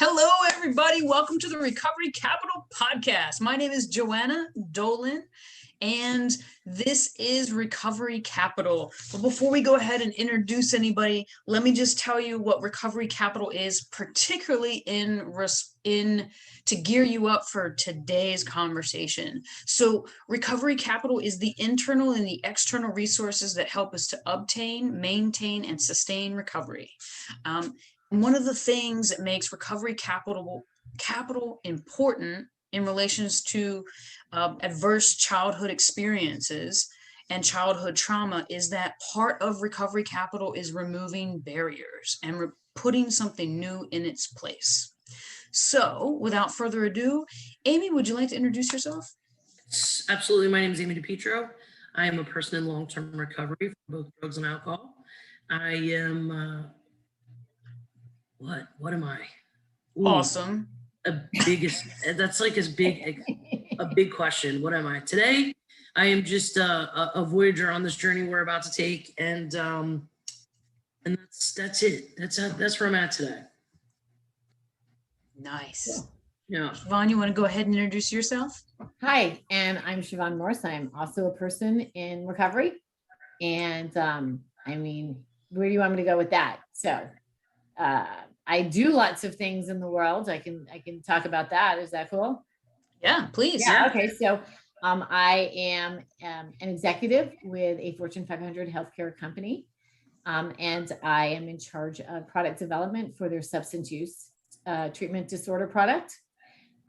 Hello, everybody. Welcome to the Recovery Capital Podcast. My name is Joanna Dolan, and this is Recovery Capital. But before we go ahead and introduce anybody, let me just tell you what Recovery Capital is, particularly to gear you up for today's conversation. So Recovery Capital is the internal and the external resources that help us to obtain, maintain, and sustain recovery. One of the things that makes recovery capital important in relations to adverse childhood experiences and childhood trauma is that part of recovery capital is removing barriers and putting something new in its place. So without further ado, Amy, would you like to introduce yourself? Absolutely. My name is Amy DiPietro. I am a person in long-term recovery from both drugs and alcohol. I am what am I? Ooh, awesome. That's like a big question. What am I? Today, I am just a voyager on this journey we're about to take, and that's it. That's where I'm at today. Nice. Yeah. Siobhan, you want to go ahead and introduce yourself? Hi, and I'm Siobhan Morse. I'm also a person in recovery. And where do you want me to go with that? So I do lots of things in the world. I can talk about that. Is that cool? Yeah, please. Yeah. Okay. So I am an executive with a Fortune 500 healthcare company. And I am in charge of product development for their substance use treatment disorder product.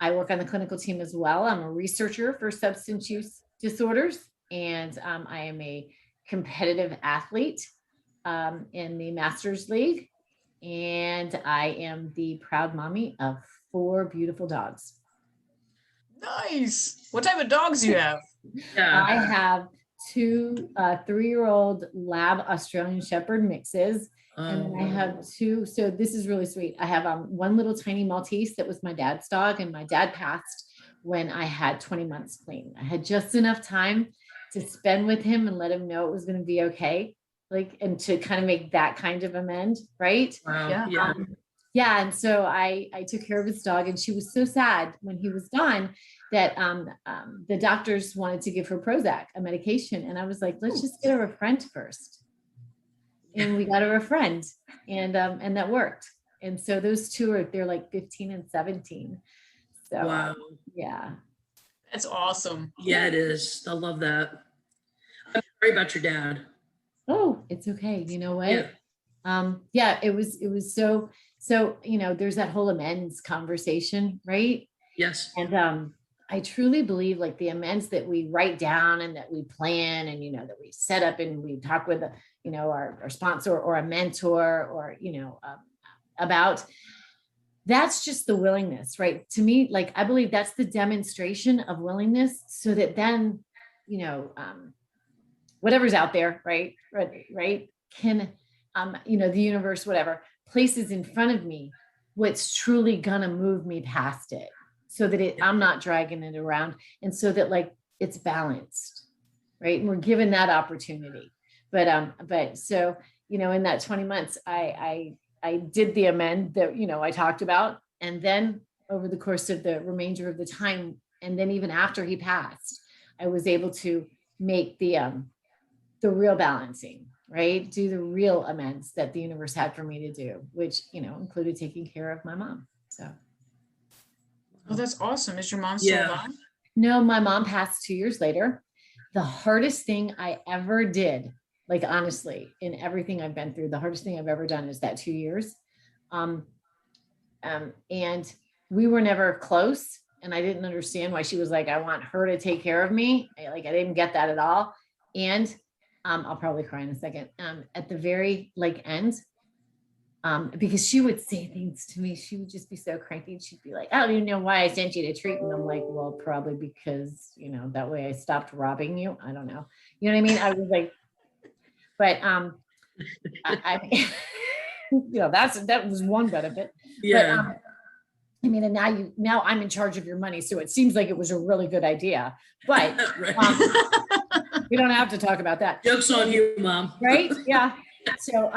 I work on the clinical team as well. I'm a researcher for substance use disorders, and I am a competitive athlete in the Masters League, and I am the proud mommy of 4 beautiful dogs. Nice. What type of dogs do you have? I have 2 3-year-old lab Australian Shepherd mixes. And then I have 2. So this is really sweet. I have 1 little tiny Maltese that was my dad's dog, and my dad passed when I had 20 months clean. I had just enough time to spend with him and let him know it was going to be okay, and to kind of make that kind of amend, right? Wow. Yeah. And so I took care of his dog, and she was so sad when he was gone that the doctors wanted to give her Prozac, a medication, and I was like, let's just get her a friend first. And we got her a friend, and that worked. And so those 2 they're like 15 and 17. So wow. Yeah. That's awesome. Yeah, it is. I love that. I'm sorry about your dad. Oh, it's okay. You know what? Yeah. It was so, there's that whole amends conversation, right? Yes. And I truly believe like the amends that we write down and that we plan and, that we set up and we talk with, our sponsor or a mentor or, about, that's just the willingness, right? To me, like, I believe that's the demonstration of willingness so that then, whatever's out there, right. Can, the universe, whatever places in front of me, what's truly gonna move me past it. So that I'm not dragging it around, and so that like it's balanced, right? And we're given that opportunity. But so in that 20 months, I did the amend that I talked about, and then over the course of the remainder of the time, and then even after he passed, I was able to make the real balancing, right? Do the real amends that the universe had for me to do, which included taking care of my mom. So. Oh, that's awesome. Is your mom still alive? No, my mom passed 2 years later. The hardest thing I ever did, like honestly, in everything I've been through, the hardest thing I've ever done is that 2 years. And we were never close, and I didn't understand why she was like, I want her to take care of me. I didn't get that at all. And I'll probably cry in a second. At the very end, because she would say things to me, she would just be so cranky. She'd be like, I don't even know why I sent you to treatment. I'm like, well, probably because, that way I stopped robbing you. I don't know. You know what I mean? I was like, but that was one benefit. Yeah. But, and now I'm in charge of your money. So it seems like it was a really good idea, but we don't have to talk about that. Joke's on you, Mom. Right? Yeah. So,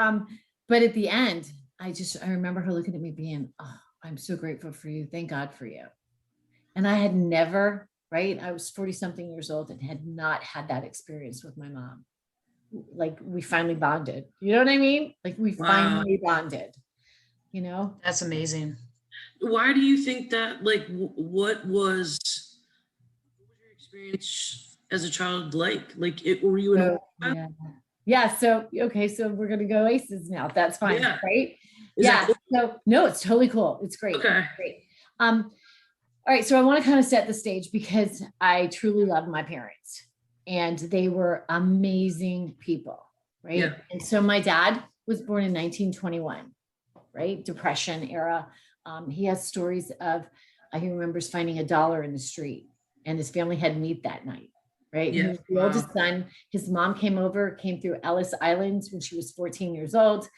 but at the end, I remember her looking at me being, I'm so grateful for you. Thank God for you. And I had never, right? I was 40 something years old and had not had that experience with my mom. Like we finally bonded. You know what I mean? Like we finally bonded, you know? That's amazing. Why do you think that? Like, what was your experience as a child like? Like, were you in So, yeah. So, okay. So we're going to go ACEs now. That's fine. Yeah. Right. Is that Yeah. cool? So no, it's totally cool. It's great. Okay. It's great. All right. So I want to kind of set the stage because I truly love my parents and they were amazing people. Right. Yeah. And so my dad was born in 1921, right? Depression era. He has stories of, he remembers finding $1 in the street and his family had meat that night. Right. Yeah. He was the oldest son. His mom came through Ellis Island when she was 14 years old,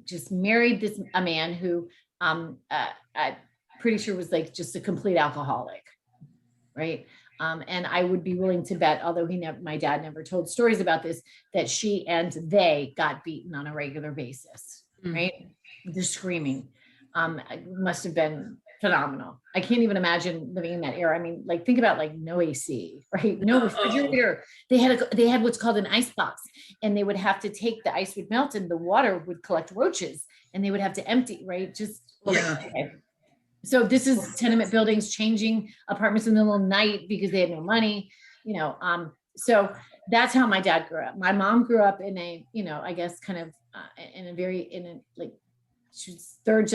just married a man who I'm pretty sure was like just a complete alcoholic. Right. And I would be willing to bet, although my dad never told stories about this, that she and they got beaten on a regular basis. Right. They're screaming. It must have been phenomenal. I can't even imagine living in that era. I mean, like think about like no AC, right? No refrigerator. They had what's called an ice box, and they would have to take the ice would melt and the water would collect roaches, and they would have to empty, right? Okay. So this is tenement buildings changing apartments in the middle of the night because they had no money, you know. So that's how my dad grew up. My mom grew up in a, you know, I guess kind of she was second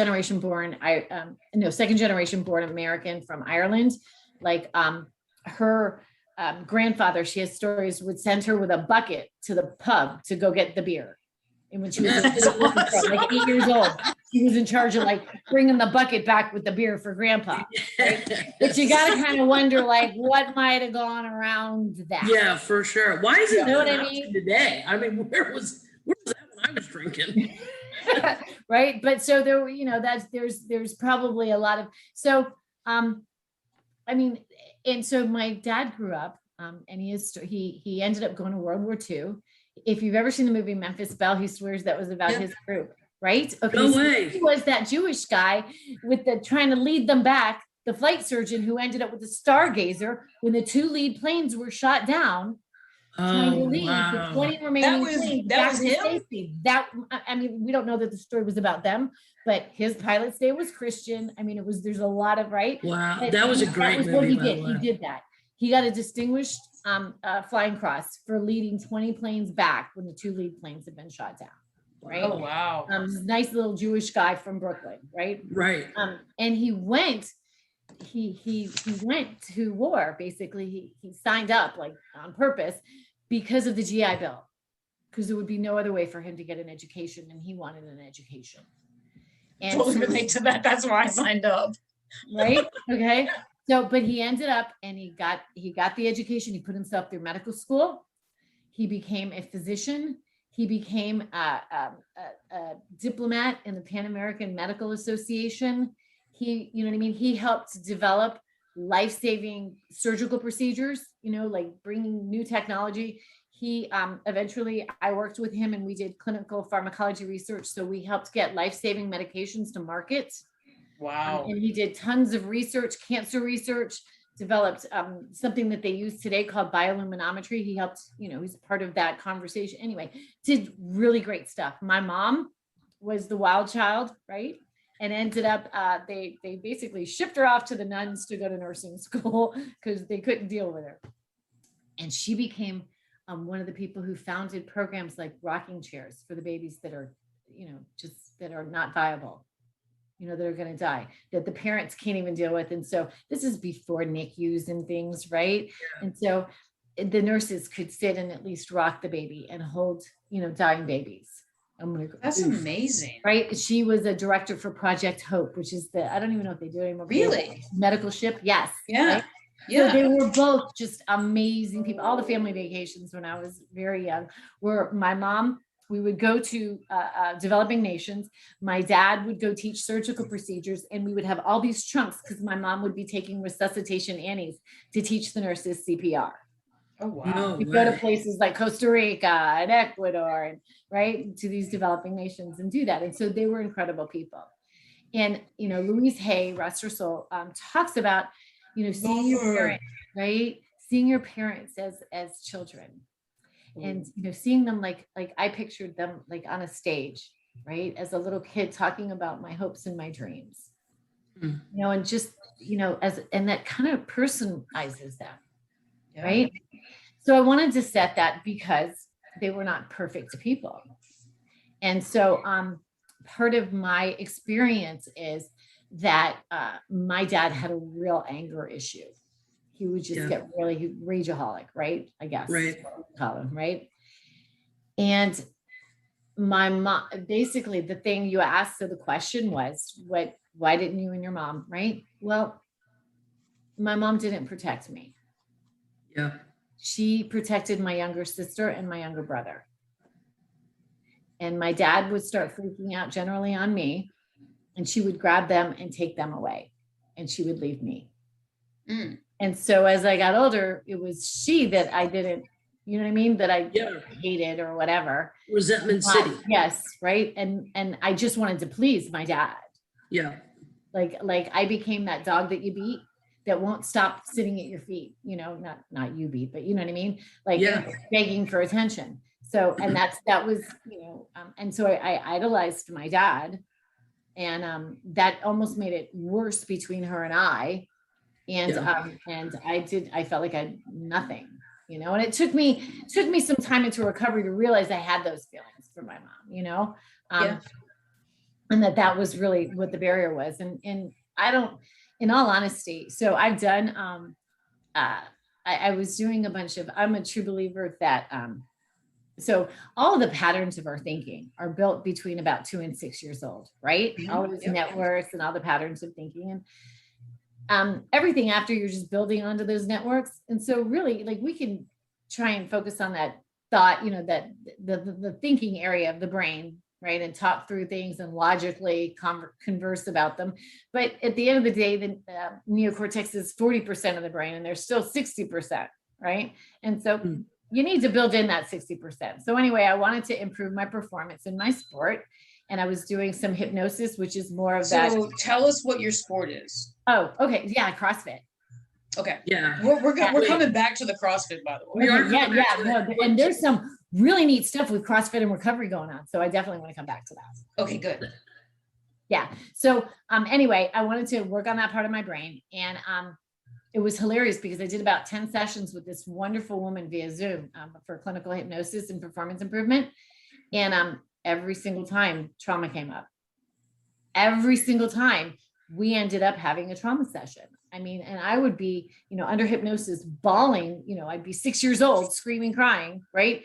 generation born American from Ireland. Like her grandfather, she has stories, would send her with a bucket to the pub to go get the beer. And when she was like 8 years old, she was in charge of like bringing the bucket back with the beer for grandpa. Right? But you got to kind of wonder like what might have gone around that. Yeah, for sure. Why is it you know what I mean? Today? I mean, where was that when I was drinking? Right. But so there, you know, there's probably a lot of, so, I mean, and so my dad grew up, and he ended up going to World War II. If you've ever seen the movie Memphis Belle, he swears that was about his group, right? Okay. No so way. He was that Jewish guy with trying to lead them back, the flight surgeon who ended up with the stargazer when the 2 lead planes were shot down. Trying to lead the 20 remaining planes. That was him? Safety. I mean, we don't know that the story was about them, but his pilot's day was Christian. I mean, there's a lot of, right? Wow. But That was a great movie. What he did. He did that. He got a distinguished flying cross for leading 20 planes back when the 2 lead planes had been shot down. Right. Oh, wow. Nice little Jewish guy from Brooklyn. Right. Right. And he went to war. Basically, he signed up like on purpose because of the GI Bill, because there would be no other way for him to get an education, and he wanted an education. And totally relate to that. That's why I signed up. Right. Okay. So, but he ended up and he got the education. He put himself through medical school. He became a physician. He became a diplomat in the Pan American Medical Association. You know what I mean? He helped develop life-saving surgical procedures, you know, like bringing new technology. He eventually, I worked with him and we did clinical pharmacology research. So we helped get life-saving medications to market. Wow. And he did tons of research, cancer research, developed something that they use today called bioluminometry. He helped, you know, he's part of that conversation. Anyway, did really great stuff. My mom was the wild child, right? And ended up, they basically shipped her off to the nuns to go to nursing school because they couldn't deal with her. And she became one of the people who founded programs like rocking chairs for the babies that are, you know, just that are not viable, you know, that are going to die, that the parents can't even deal with. And so this is before NICUs and things, right? Yeah. And so the nurses could sit and at least rock the baby and hold, you know, dying babies. I'm like, that's amazing. Right. She was a director for Project Hope, which is I don't even know if they do anymore. Really? Medical ship. Yes. Yeah. Right? Yeah. So they were both just amazing people. All the family vacations when I was very young were my mom. We would go to developing nations. My dad would go teach surgical procedures, and we would have all these trunks because my mom would be taking resuscitation Annies to teach the nurses CPR. Oh, wow. We go to places like Costa Rica and Ecuador and right to these developing nations and do that. And so they were incredible people. And, Louise Hay, rest her soul, talks about, seeing your parents, right? Seeing your parents as children, and, seeing them like I pictured them like on a stage, right? As a little kid talking about my hopes and my dreams, and just, and that kind of personalizes them, right? So I wanted to set that because they were not perfect people. And so, part of my experience is that my dad had a real anger issue. He would just get really rageaholic, right? I guess, right. Call him, right? And my mom, basically the thing you asked, so the question was, why didn't you and your mom, right? Well, my mom didn't protect me. Yeah. She protected my younger sister and my younger brother. And my dad would start freaking out generally on me, and she would grab them and take them away, and she would leave me. And so as I got older, it was she that I didn't, you know what I mean? That I hated or whatever. Resentment city. Yes. Right. And I just wanted to please my dad. Yeah. Like I became that dog that you beat that won't stop sitting at your feet, not you beat, but you know what I mean? Like begging for attention. So, and that was, and so I idolized my dad, and that almost made it worse between her and I. And, and I felt like I had nothing, and it took me some time into recovery to realize I had those feelings for my mom, and that was really what the barrier was. And I don't, in all honesty, so I've done, I was doing a bunch of, I'm a true believer that, so all of the patterns of our thinking are built between about 2 and 6 years old, right? All those networks and all the patterns of thinking, and everything after, you're just building onto those networks. And so really, like, we can try and focus on that thought, that the thinking area of the brain, right? And talk through things and logically converse about them. But at the end of the day, the neocortex is 40% of the brain, and there's still 60%, right? And so you need to build in that 60%. So anyway, I wanted to improve my performance in my sport, and I was doing some hypnosis, which is more of that. So tell us what your sport is. Oh, okay. Yeah. CrossFit. Okay. Yeah. We're coming back to the CrossFit, by the way. No, and there's some really neat stuff with CrossFit and recovery going on. So I definitely want to come back to that. Okay, good. Yeah. So anyway, I wanted to work on that part of my brain. And it was hilarious because I did about 10 sessions with this wonderful woman via Zoom for clinical hypnosis and performance improvement. And every single time trauma came up. Every single time we ended up having a trauma session. I mean, and I would be, under hypnosis, bawling, I'd be 6 years old, screaming, crying, right?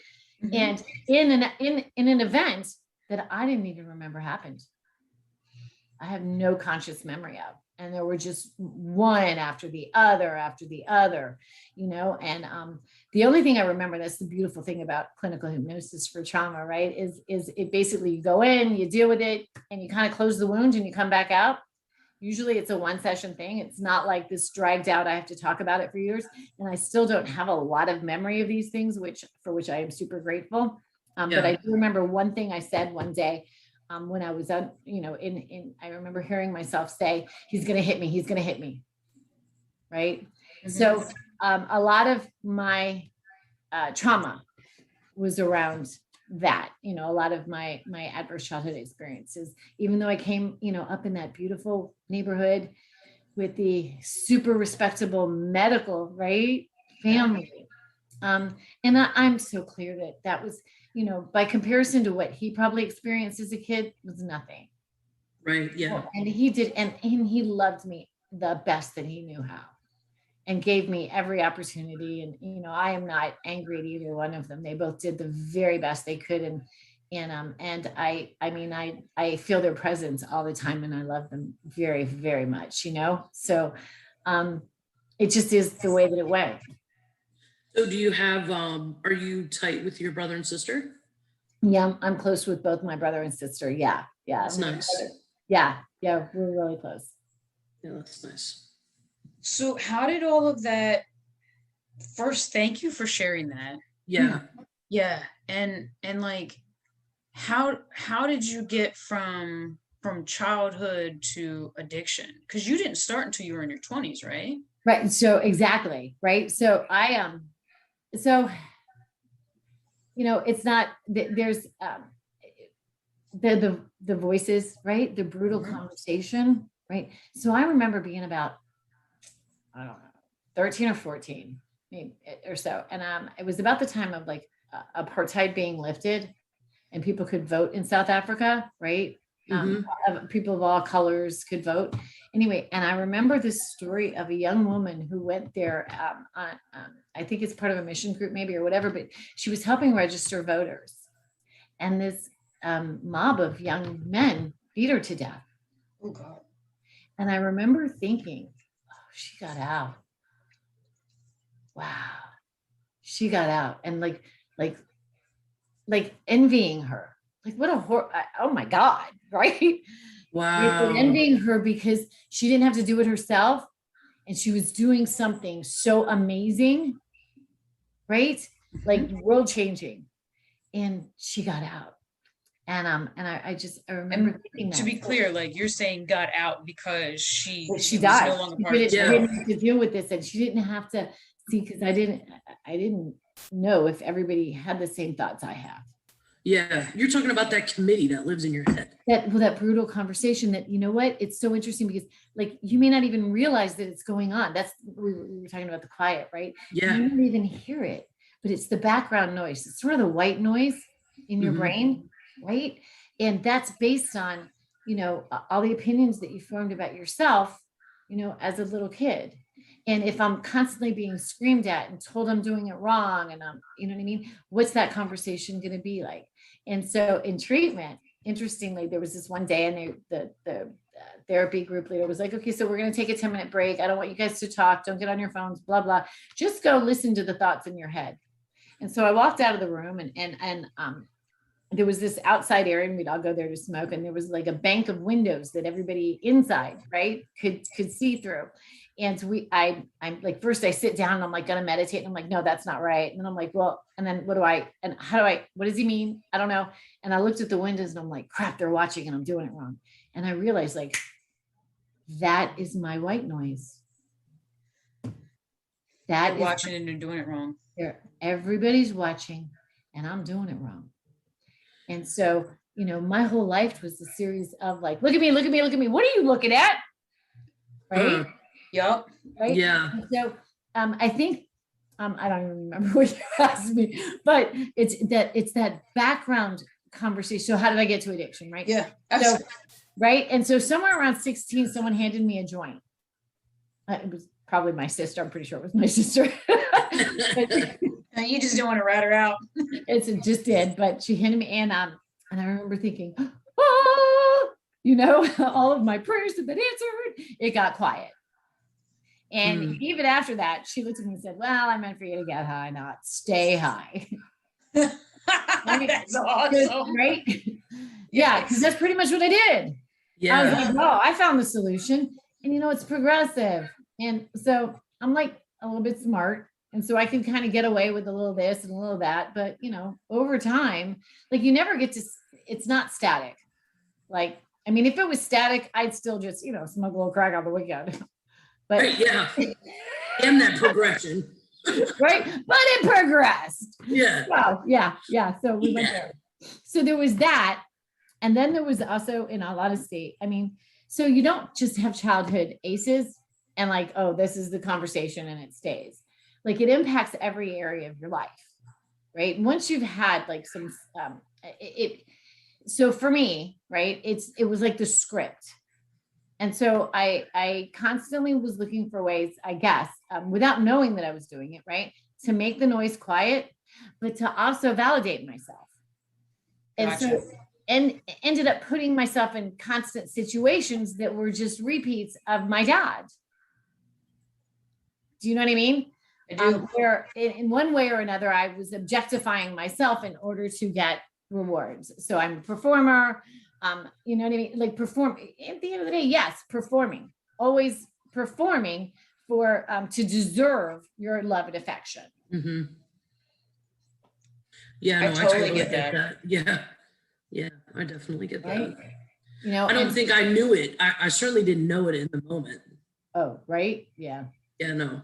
And in an event that I didn't even remember happened. I have no conscious memory of. And there were just one after the other, and the only thing I remember, that's the beautiful thing about clinical hypnosis for trauma, right? Is it basically, you go in, you deal with it, and you kind of close the wound and you come back out. Usually it's a 1 session thing. It's not like this dragged out, I have to talk about it for years. And I still don't have a lot of memory of these things, for which I am super grateful. But I do remember one thing I said one day, when I was on, I remember hearing myself say, he's going to hit me. Right. So, a lot of my, trauma was around that, a lot of my adverse childhood experiences, even though I came, up in that beautiful neighborhood with the super respectable medical, right, family. And I'm so clear that was, by comparison to what he probably experienced as a kid, was nothing. Right. Yeah. And he did, and he loved me the best that he knew how, and gave me every opportunity. And, I am not angry at either one of them. They both did the very best they could. And I feel their presence all the time, and I love them very, very much, so, it just is the way that it went. So do you have, are you tight with your brother and sister? Yeah, I'm close with both my brother and sister. Yeah. That's nice. Yeah, we're really close. Yeah, that's nice. So how did all of that, first, thank you for sharing that. Yeah. Yeah. And like, how did you get from from childhood to addiction? Because you didn't start until you were in your 20s, right? Right. So exactly. Right. So so, it's not, there's the voices, right? The brutal conversation, right? So I remember being about, I don't know, 13 or 14 maybe, or so. And it was about the time of like apartheid being lifted and people could vote in South Africa, right? People of all colors could vote. Anyway, and I remember this story of a young woman who went there. I think it's part of a mission group, maybe, or whatever, but she was helping register voters. And this mob of young men beat her to death. Oh, God. And I remember thinking, oh, she got out. Wow. She got out. And like envying her. Like, what a oh my God, right? Wow. Envying her because she didn't have to do it herself. And she was doing something so amazing, right? Like world changing. And she got out. And I remember thinking that. To be clear, like you're saying got out because she died. Was no longer part She of didn't have to deal with this. And she didn't have to see, because I didn't know if everybody had the same thoughts I have. Yeah, you're talking about that committee that lives in your head. That brutal conversation that, you know what, it's so interesting because like you may not even realize that it's going on. That's, we were talking about the quiet, right? Yeah. You don't even hear it, but it's the background noise. It's sort of the white noise in your brain, right? And that's based on, all the opinions that you formed about yourself, as a little kid. And if I'm constantly being screamed at and told I'm doing it wrong, and I'm, you know what I mean? What's that conversation going to be like? And so in treatment, interestingly, there was this one day and the therapy group leader was like, okay, so we're going to take a 10-minute break. I don't want you guys to talk. Don't get on your phones, blah, blah. Just go listen to the thoughts in your head. And so I walked out of the room and there was this outside area and we'd all go there to smoke. And there was like a bank of windows that everybody inside, right, could see through. And so I'm like, first I sit down and I'm like, gonna meditate. And I'm like, no, that's not right. And then I'm like, well, and then what does he mean? I don't know. And I looked at the windows and I'm like, crap, they're watching and I'm doing it wrong. And I realized like, that is my white noise. That is watching and you're doing it wrong. Everybody's watching and I'm doing it wrong. And so, my whole life was a series of like, look at me, look at me, look at me. What are you looking at? Right. Yep. Right. Yeah. And so I think I don't even remember what you asked me, but it's that background conversation. So how did I get to addiction? Right. Yeah. So, right. And so somewhere around 16, someone handed me a joint. It was probably my sister. I'm pretty sure it was my sister. You just don't want to rat her out. It just did, but she handed me, and I remember thinking, all of my prayers have been answered. It got quiet. And even after that, she looked at me and said, well, I meant for you to get high, not stay high. That's awesome. Right? Yeah, because that's pretty much what I did. Yeah. I was like, oh, I found the solution. And it's progressive. And so I'm like a little bit smart. And so I can kind of get away with a little this and a little that. But, over time, like you never get to, it's not static. Like, I mean, if it was static, I'd still just, smoke a little crack on the weekend. But right, yeah. And that progression. Right. But it progressed. Yeah. Wow. Yeah. So we went there. So there was that. And then there was also, in all honesty, I mean, so you don't just have childhood ACEs and like, oh, this is the conversation and it stays. Like it impacts every area of your life, right? Once you've had like some, so for me, right, it was like the script. And so I constantly was looking for ways, I guess, without knowing that I was doing it, right, to make the noise quiet, but to also validate myself. And Gotcha. and ended up putting myself in constant situations that were just repeats of my dad. Do you know what I mean? I do. Where in one way or another, I was objectifying myself in order to get rewards. So I'm a performer, you know what I mean? Like perform at the end of the day, yes, performing, always performing for, to deserve your love and affection. Mm-hmm. Yeah, I totally get that. Yeah. Yeah, I definitely get Right? that. You know, I don't think I knew it. I certainly didn't know it in the moment. oh, right. Yeah. Yeah, no.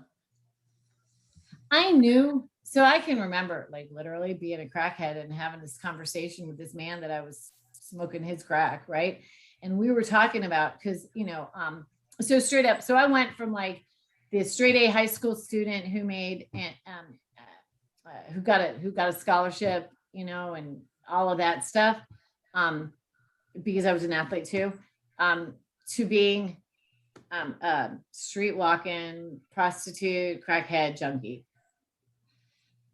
I knew, so I can remember like literally being a crackhead and having this conversation with this man that I was smoking his crack, right? And we were talking about, because, you know, so straight up, so I went from like the straight A high school student who made, and who got a scholarship, you know, and all of that stuff, because I was an athlete too, to being street walking, prostitute, crackhead, junkie,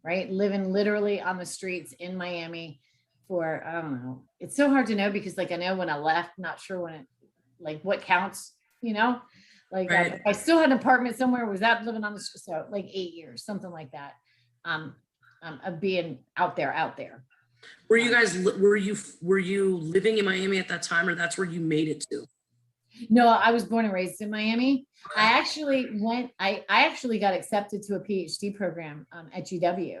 right? Living literally on the streets in Miami for, I don't know. It's so hard to know because like, I know when I left, not sure when it, like what counts, you know, like Right. I still had an apartment somewhere, was that living on the street? So like 8 years, something like that, of being out there. Were you guys, were you living in Miami at that time, or that's where you made it to? No, I was born and raised in Miami. I actually got accepted to a PhD program at GW.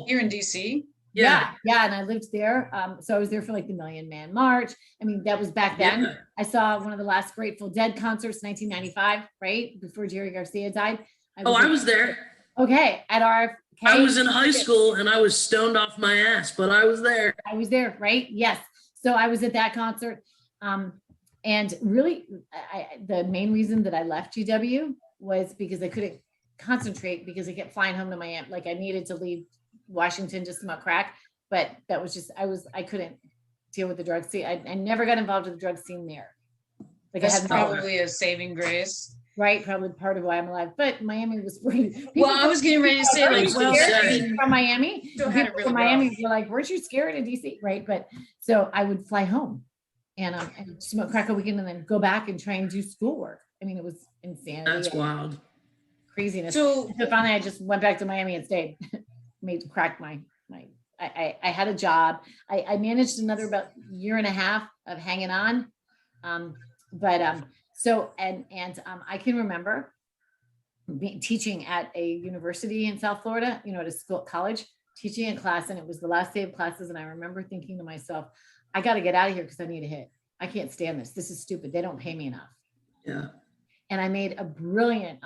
Here in DC? Yeah. And I lived there. So I was there for like the Million Man March. I mean, that was back then. Yeah. I saw one of the last Grateful Dead concerts, 1995, right? Before Jerry Garcia died. I was there. Okay. At RFK. I was in high school and I was stoned off my ass, but I was there. I was there, right? Yes. So I was at that concert. And really, the main reason that I left GW was because I couldn't concentrate because I kept flying home to Miami. Like I needed to leave Washington to smoke crack, but that was just, I couldn't deal with the drug scene. I never got involved with the drug scene there. Like That's I had probably a saving grace. Right, probably part of why I'm alive. But Miami was pretty. Well, I was getting ready to say, like, well, I mean, from Miami, still had it really from Miami rough. were like, weren't you scared of DC? Right, but so I would fly home and smoke crack a weekend and then go back and try and do schoolwork. I mean, it was insanity. That's wild. Craziness. So finally, I just went back to Miami and stayed. Made crack my. I had a job. I managed another about year and a half of hanging on, So I can remember teaching at a university in South Florida, you know, at a school college, teaching a class, and it was the last day of classes. And I remember thinking to myself, I got to get out of here because I need a hit. I can't stand this. This is stupid. They don't pay me enough. Yeah. And I made a brilliant,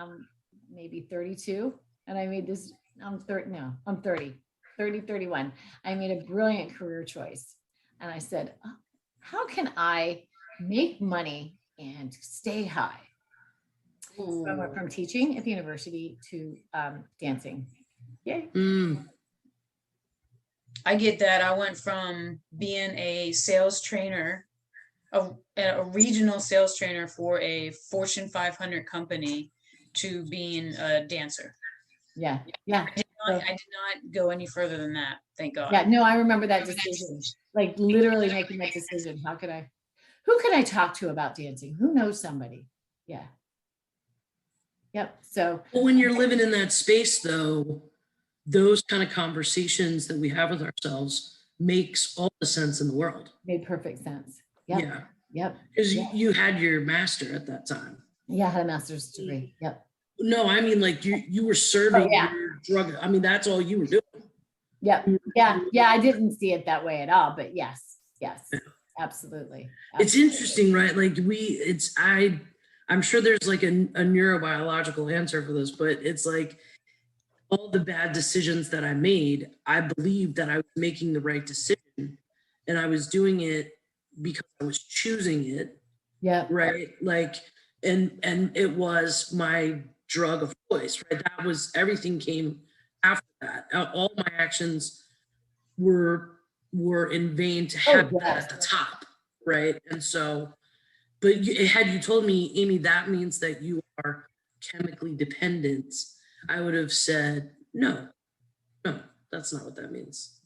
maybe 32, and I made this. I'm 30, 31. I made a brilliant career choice, and I said, oh, how can I make money and stay high? So I went from teaching at the university to dancing. Yay. I get that. I went from being a sales trainer, a regional sales trainer for a Fortune 500 company, to being a dancer. Yeah. I did not go any further than that. Thank God. Yeah. No, I remember that decision. Like literally making that decision. Who could I talk to about dancing? Who knows somebody? Yeah. Yep. So Well, when you're living in that space, though, those kind of conversations that we have with ourselves makes all the sense in the world. made perfect sense. Yep. Yeah. Yep. Because you had your master at that time. Yeah. I had a master's degree. Yep. No, I mean, like you were serving yeah. your drug. I mean, that's all you were doing. Yep. Yeah. I didn't see it that way at all, but yes. Absolutely. It's interesting, right? Like I'm sure there's like a neurobiological answer for this, but it's like all the bad decisions that I made, I believed that I was making the right decision, and I was doing it because I was choosing it. Yeah. Right. Like, and it was my drug of choice, right? That was, everything came after that. All my actions were in vain to have that at the top, right? And so, but had you told me, Amy, that means that you are chemically dependent, I would have said, no, that's not what that means.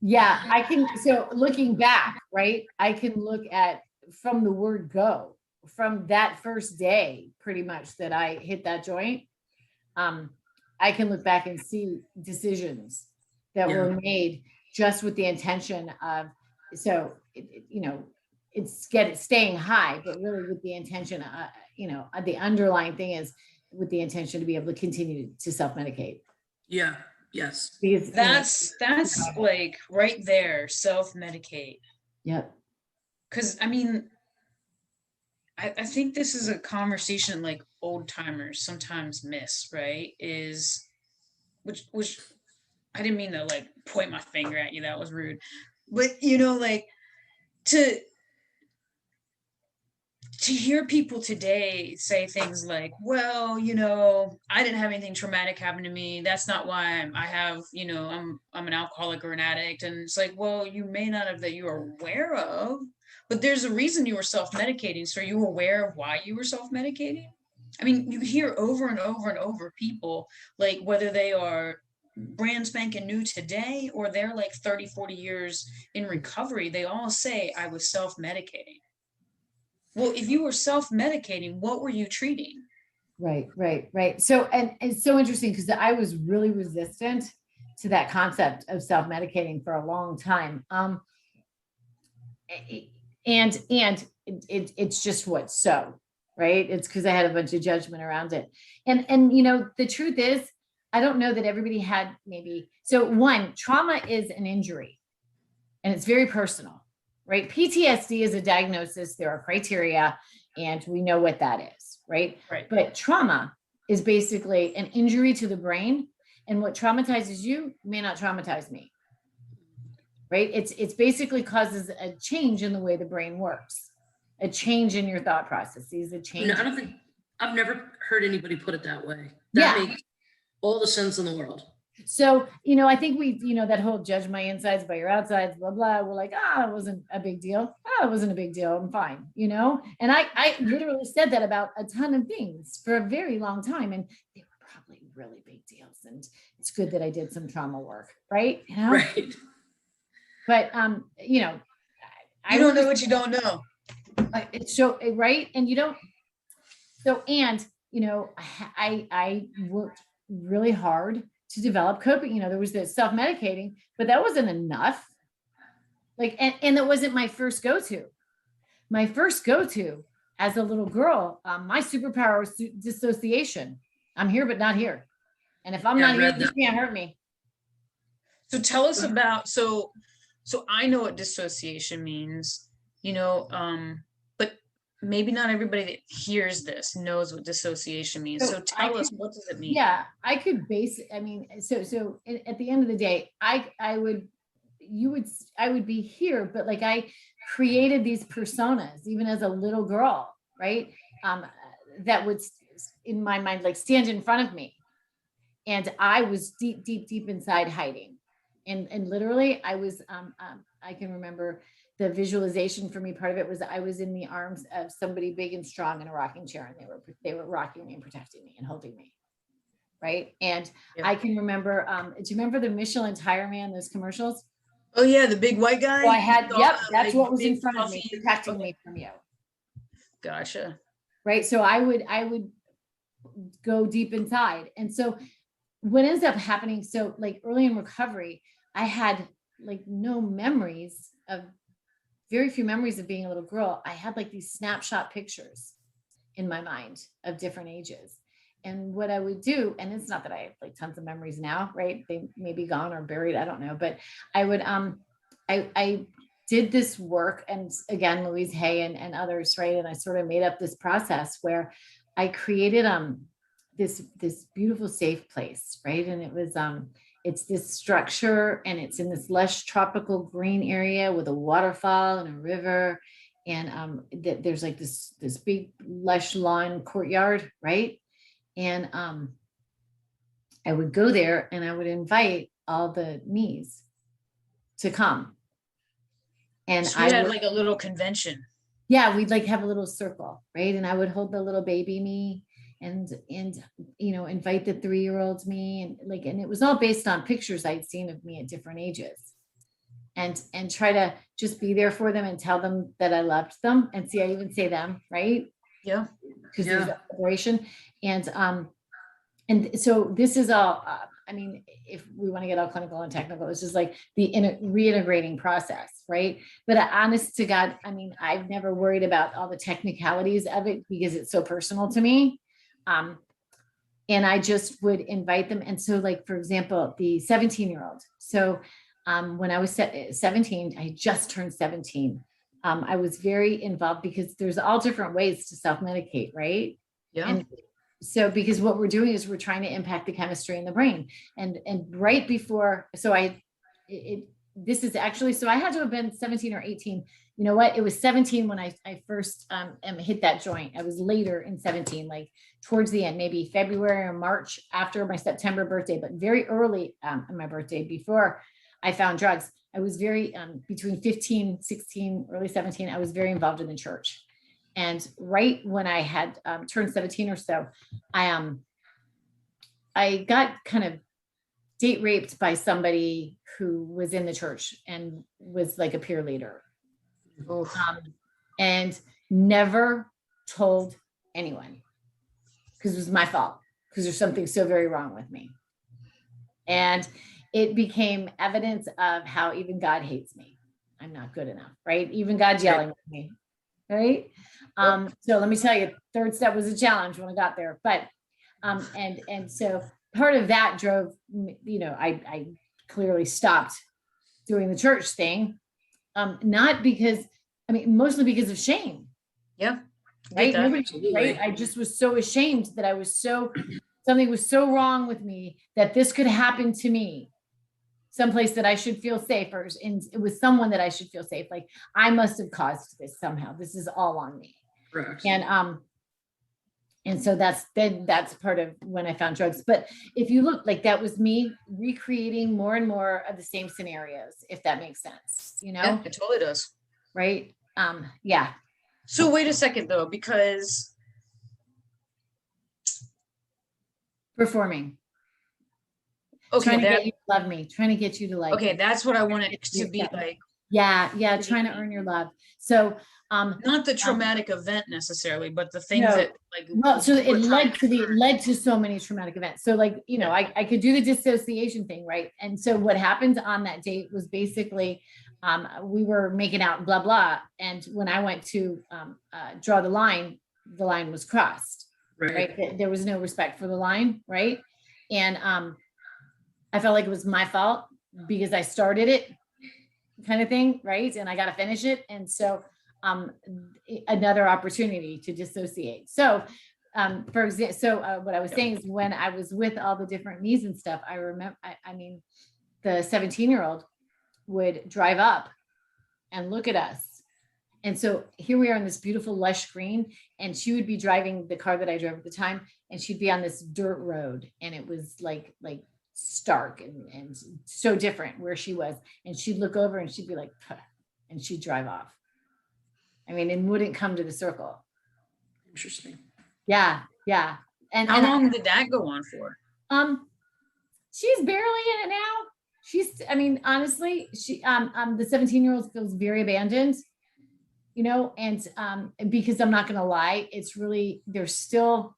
Yeah, I can. So looking back, right, I can look at from the word go, from that first day, pretty much that I hit that joint. I can look back and see decisions that were made just with the intention of, so, it's staying high, but really with the intention, the underlying thing is with the intention to be able to continue to self-medicate. Yeah. Yes. Because That's like right there, self-medicate. Yep. because I mean, I think this is a conversation like old timers sometimes miss, right? Is which I didn't mean to like point my finger at you. That was rude. But like to hear people today say things like, well, I didn't have anything traumatic happen to me. That's not why I have, I'm an alcoholic or an addict. And it's like, well, you may not have that you're aware of, but there's a reason you were self-medicating. So are you aware of why you were self-medicating? I mean, you hear over and over and over people, like whether they are brand spanking new today or they're like 30, 40 years in recovery, they all say, I was self-medicating. Well, if you were self-medicating, what were you treating? Right. So, and it's so interesting because I was really resistant to that concept of self-medicating for a long time. And it's just what's so, right? It's because I had a bunch of judgment around it. And the truth is, I don't know that everybody had maybe. So one, trauma is an injury and it's very personal, right? PTSD is a diagnosis. There are criteria and we know what that is, right? But trauma is basically an injury to the brain, and what traumatizes you may not traumatize me, right? It's basically causes a change in the way the brain works, a change in your thought processes, a change. I don't think I've never heard anybody put it that way. That makes all the sense in the world. So, I think we, that whole judge my insides by your outsides, blah, blah. We're like, it wasn't a big deal. It wasn't a big deal. I'm fine, and I literally said that about a ton of things for a very long time. And they were probably really big deals. And it's good that I did some trauma work, right? Right. But, you don't know what you don't know. It's so, right. And you don't. So, and, I worked really hard to develop coping. There was the self-medicating, but that wasn't enough. And it wasn't my first go-to. My first go-to as a little girl, my superpower was dissociation. I'm here, but not here. And if I'm not here, you can't hurt me. So tell us about, so I know what dissociation means, but maybe not everybody that hears this knows what dissociation means. So tell us, what does it mean? Yeah, I could so at the end of the day, I would be here, but like I created these personas even as a little girl, right? That would in my mind, like stand in front of me. And I was deep inside hiding. And literally I was, I can remember the visualization for me. Part of it was I was in the arms of somebody big and strong in a rocking chair, and they were rocking me and protecting me and holding me. Right. And I can remember, do you remember the Michelin tire man, those commercials? Oh yeah. The big white guy. So I had, that's what was in front of me, protecting me from you. Gotcha. Right. So I would go deep inside. And so what ends up happening, so like early in recovery, I had like very few memories of being a little girl. I had like these snapshot pictures in my mind of different ages. And what I would do, and it's not that I have like tons of memories now, right? They may be gone or buried, I don't know, but I would, I did this work, and again, Louise Hay and others, right? And I sort of made up this process where I created this beautiful safe place, right? And it was it's this structure, and it's in this lush tropical green area with a waterfall and a river, and there's like this big lush lawn courtyard, right? And I would go there and I would invite all the me's to come. And so I had like a little convention. Yeah, we'd like have a little circle, right? And I would hold the little baby me and invite the 3-year-olds me, and it was all based on pictures I'd seen of me at different ages, and try to just be there for them and tell them that I loved them. And see, I even say them, right? Yeah. Because there's a separation. And so this is all, I mean, if we want to get all clinical and technical, it's just like the reintegrating process, right? But honest to God, I mean, I've never worried about all the technicalities of it because it's so personal to me. And I just would invite them. And so like, for example, the 17-year-old. So when I was 17, I just turned 17. I was very involved because there's all different ways to self-medicate, right? Yeah. And so, because what we're doing is we're trying to impact the chemistry in the brain. And right before, so this is actually, so I had to have been 17 or 18. You know what? It was 17 when I first hit that joint. I was later in 17, like towards the end, maybe February or March after my September birthday, but very early in my birthday before I found drugs. I was very, between 15, 16, early 17, I was very involved in the church. And right when I had turned 17 or so, I got kind of date raped by somebody who was in the church and was like a peer leader. And never told anyone because it was my fault, because there's something so very wrong with me. And it became evidence of how even God hates me. I'm not good enough, right? Even God's yelling at me, right? So let me tell you, third step was a challenge when I got there. But, and so part of that drove, you know, I clearly stopped doing the church thing. Not because, I mean, mostly because of shame. Yeah. Right. Nobody, right. I just was so ashamed that I was something was so wrong with me that this could happen to me. Someplace that I should feel safe, or and it was someone that I should feel safe. Like I must have caused this somehow. This is all on me. Correct. And so that's part of when I found drugs. But if you look, like that was me recreating more and more of the same scenarios, if that makes sense, you know? Yeah, it totally does. Right. Yeah. So wait a second though, because performing. Okay, trying to get you to love me, trying to get you to like okay, me. that's what I want it to be like. Yeah, trying to earn your love. So not the traumatic event necessarily, but the things no, that like well, so it led to so many traumatic events. So like, you know, I could do the dissociation thing, right? And so what happened on that date was basically we were making out, blah blah, and when I went to draw the line was crossed, right? There was no respect for the line, right? And I felt like it was my fault because I started it, kind of thing, right? And I got to finish it. And so another opportunity to dissociate. So for example, what I was saying is when I was with all the different me's and stuff, I remember, I mean, the 17-year-old would drive up and look at us. And so here we are on this beautiful lush green, and she would be driving the car that I drove at the time, and she'd be on this dirt road, and it was like stark and so different where she was, and she'd look over and she'd be like, puh, and she'd drive off. I mean, and wouldn't come to the circle. Interesting. Yeah. And how long did that go on for? She's barely in it now. I mean, honestly, she the 17-year-old feels very abandoned, you know, and because I'm not gonna lie, it's really, there's still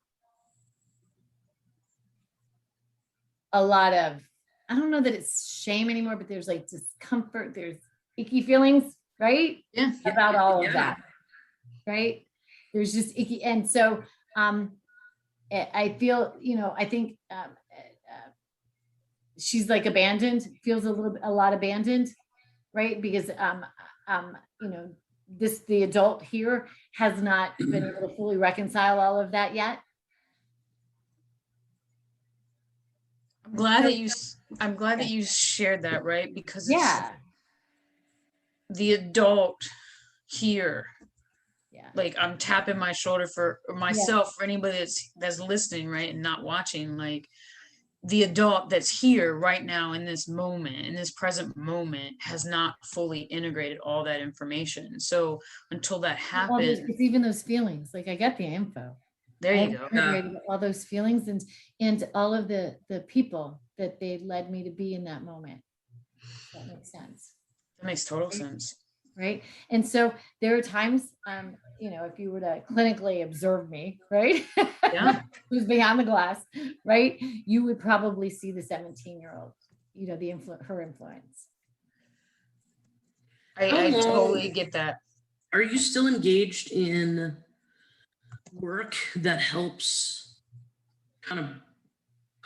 a lot of, I don't know that it's shame anymore, but there's like discomfort, there's icky feelings, right? Yeah. About all of that, right? There's just icky. And so I feel, you know, I think she's like abandoned, feels a lot abandoned, right? Because, you know, the adult here has not been able to fully reconcile all of that yet. I'm glad that you shared that, right? Because it's the adult here. Yeah. Like I'm tapping my shoulder for myself, for anybody that's listening, right, and not watching, like the adult that's here right now in this moment, in this present moment, has not fully integrated all that information. So until that happens, it's even those feelings, like I get the info. There you go. All those feelings and all of the people that they led me to be in that moment. That makes sense. That makes total sense. Right. And so there are times, you know, if you were to clinically observe me, right? Yeah. Who's behind the glass, right? You would probably see the 17-year-old, you know, her influence. I totally get that. Are you still engaged in work that helps kind of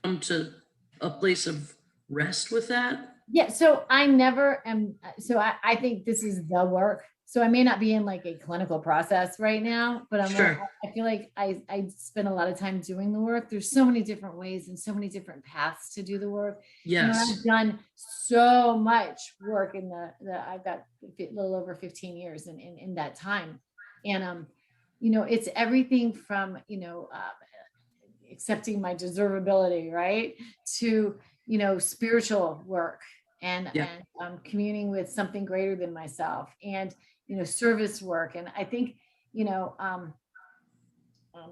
come to a place of rest with that? Yeah. So I never am. So I think this is the work, So I may not be in like a clinical process right now, but Sure. I feel like I spend a lot of time doing the work. There's so many different ways and so many different paths to do the work. Yes. I've done so much work in I've got a little over 15 years in that time. And, it's everything from, accepting my deservability, right? To, spiritual work and, Yeah. communing with something greater than myself and, service work. And I think,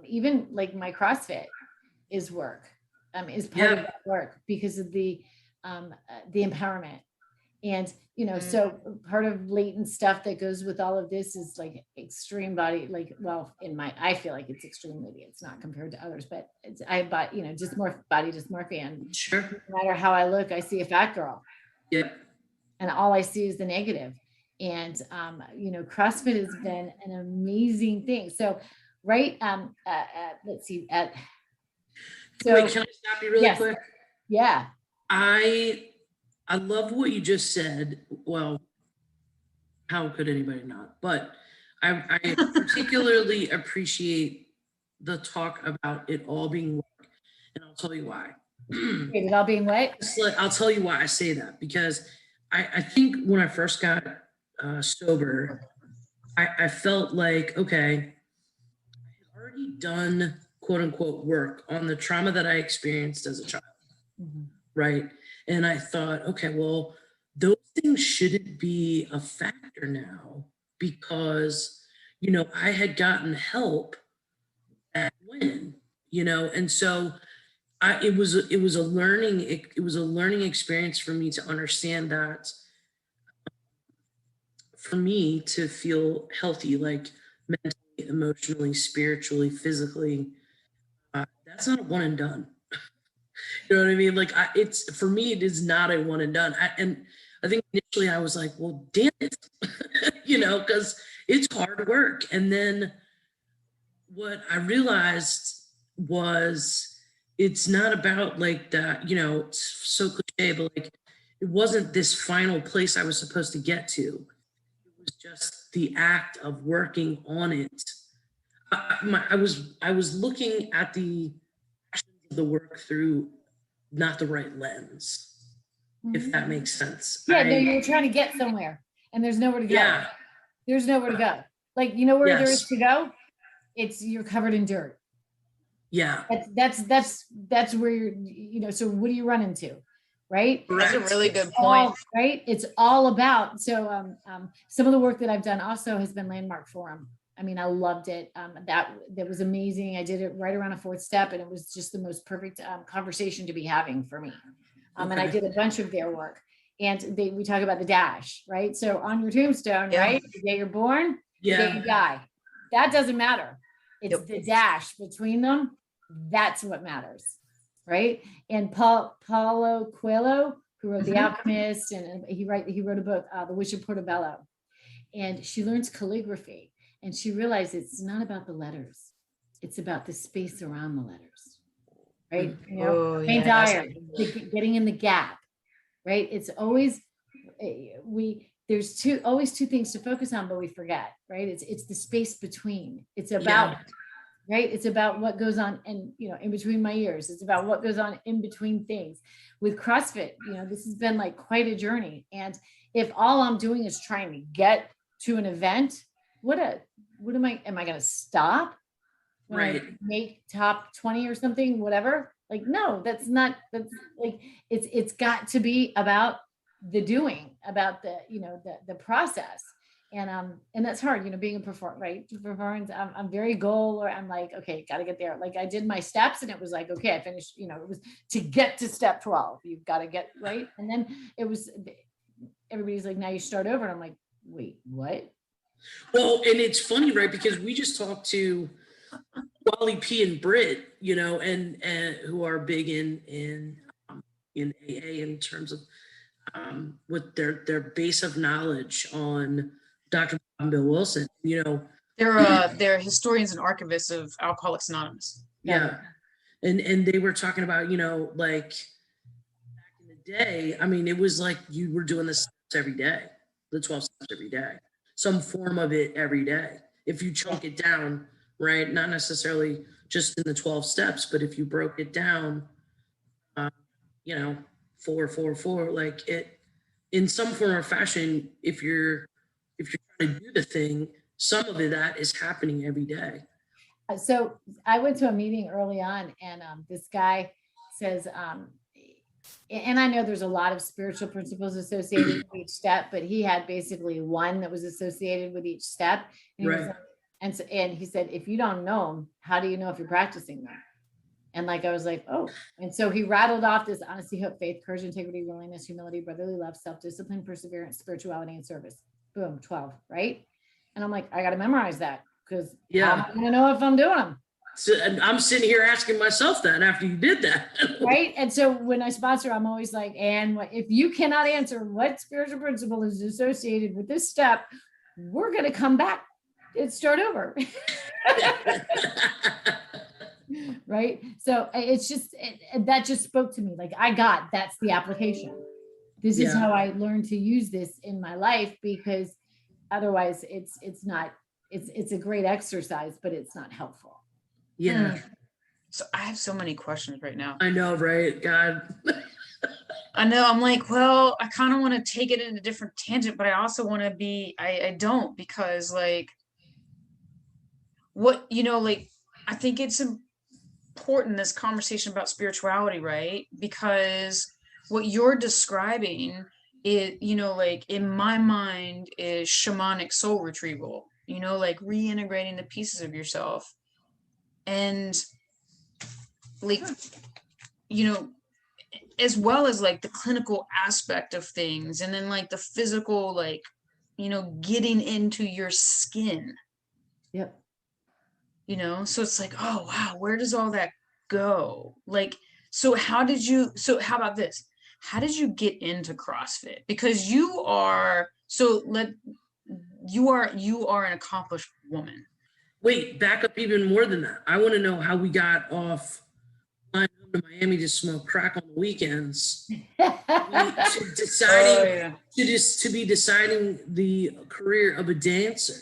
even like my CrossFit is work, is part of that work because of the empowerment. And, so part of latent stuff that goes with all of this is like extreme body, like, well, I feel like it's extreme, maybe it's not compared to others, but just more body dysmorphia. And Sure. no matter how I look, I see a fat girl. Yeah. And all I see is the negative. And, CrossFit has been an amazing thing. So, right. Let's see. So, Wait, can I stop you really quick? Yeah. I love what you just said. Well, how could anybody not? But I particularly appreciate the talk about it all being work, and I'll tell you why. It all being what? I'll tell you why I say that, because I think when I first got sober, I felt like, okay, I had already done quote unquote work on the trauma that I experienced as a child, right? And I thought, okay, well, those things shouldn't be a factor now because, I had gotten help at when, and so it was a learning experience for me to understand that for me to feel healthy, like mentally, emotionally, spiritually, physically, that's not a one and done. You know what I mean? Like it's, for me, it is not a one and done. And I think initially I was like, well, damn it, because it's hard work. And then what I realized was it's not about like that, it's so cliche, but like it wasn't this final place I was supposed to get to. It was just the act of working on it. I was looking at the actions of the work through not the right lens, if that makes sense. Yeah, no, you're trying to get somewhere and there's nowhere to go. Yeah. There's nowhere to go. Like, where there is to go? You're covered in dirt. Yeah. That's where you're, so what do you run into? Right? That's a really good point. Right? It's all about, so some of the work that I've done also has been Landmark Forum. I mean, I loved it. That was amazing. I did it right around a fourth step and it was just the most perfect conversation to be having for me. And I did a bunch of their work and we talk about the dash, right? So on your tombstone, right? The day you're born, the day you die. That doesn't matter. It's the dash between them. That's what matters, right? And Paulo Coelho, who wrote The Alchemist, and he wrote a book, The Witch of Portobello. And she learns calligraphy. And she realized it's not about the letters. It's about the space around the letters, right? Wayne Dyer, getting in the gap, right? It's always, there's always two things to focus on, but we forget, right? It's the space between. It's about, right? It's about what goes on in between my ears. It's about what goes on in between things. With CrossFit, this has been like quite a journey. And if all I'm doing is trying to get to an event, am I going to stop when I make top 20 or something, whatever? Like, no, that's like, it's got to be about the doing, about the process. And that's hard, being a performance, I'm very goal, or I'm like, okay, got to get there. Like I did my steps and it was like, okay, I finished, it was to get to step 12, you've got to get right. And then everybody's like, now you start over. And I'm like, wait, what? Well, and it's funny, right? Because we just talked to Wally P and Britt, and who are big in AA in terms of with their base of knowledge on Dr. Bob and Bill Wilson. They're historians and archivists of Alcoholics Anonymous. Yeah, and they were talking about like back in the day. I mean, it was like you were doing the steps every day, the 12 steps every day. some form of it every day. If you chunk it down, right? Not necessarily just in the 12 steps, but if you broke it down, you know, 4, 4, 4, like it, in some form or fashion, if you're trying to do the thing, some of that is happening every day. So I went to a meeting early on, and this guy says, and I know there's a lot of spiritual principles associated with each step, but he had basically one that was associated with each step. And he was like, and he said, if you don't know them, how do you know if you're practicing them? And like, I was like, oh. And so he rattled off this: honesty, hope, faith, courage, integrity, willingness, humility, brotherly love, self-discipline, perseverance, spirituality, and service. Boom, 12, right? And I'm like, I got to memorize that, because how am I going to know if I'm doing them? So, and I'm sitting here asking myself that after you did that. Right. And so when I sponsor, I'm always like, and if you cannot answer what spiritual principle is associated with this step, we're going to come back and start over. Right. So it's just, that just spoke to me. Like, that's the application. This is how I learned to use this in my life, because otherwise it's a great exercise, but it's not helpful. Yeah. So I have so many questions right now. I know, right? God. I know. I'm like, well, I kind of want to take it in a different tangent, but I also want to be, I don't, because like, what, like, I think it's important, this conversation about spirituality, right? Because what you're describing is, like in my mind, is shamanic soul retrieval, like reintegrating the pieces of yourself. And like, as well as like the clinical aspect of things, and then like the physical, like, getting into your skin. Yep. So it's like, oh wow, where does all that go? Like, so how about this? How did you get into CrossFit? Because you are an accomplished woman. Wait, back up even more than that. I want to know how we got off flying home to Miami to smoke crack on the weekends. To be deciding the career of a dancer.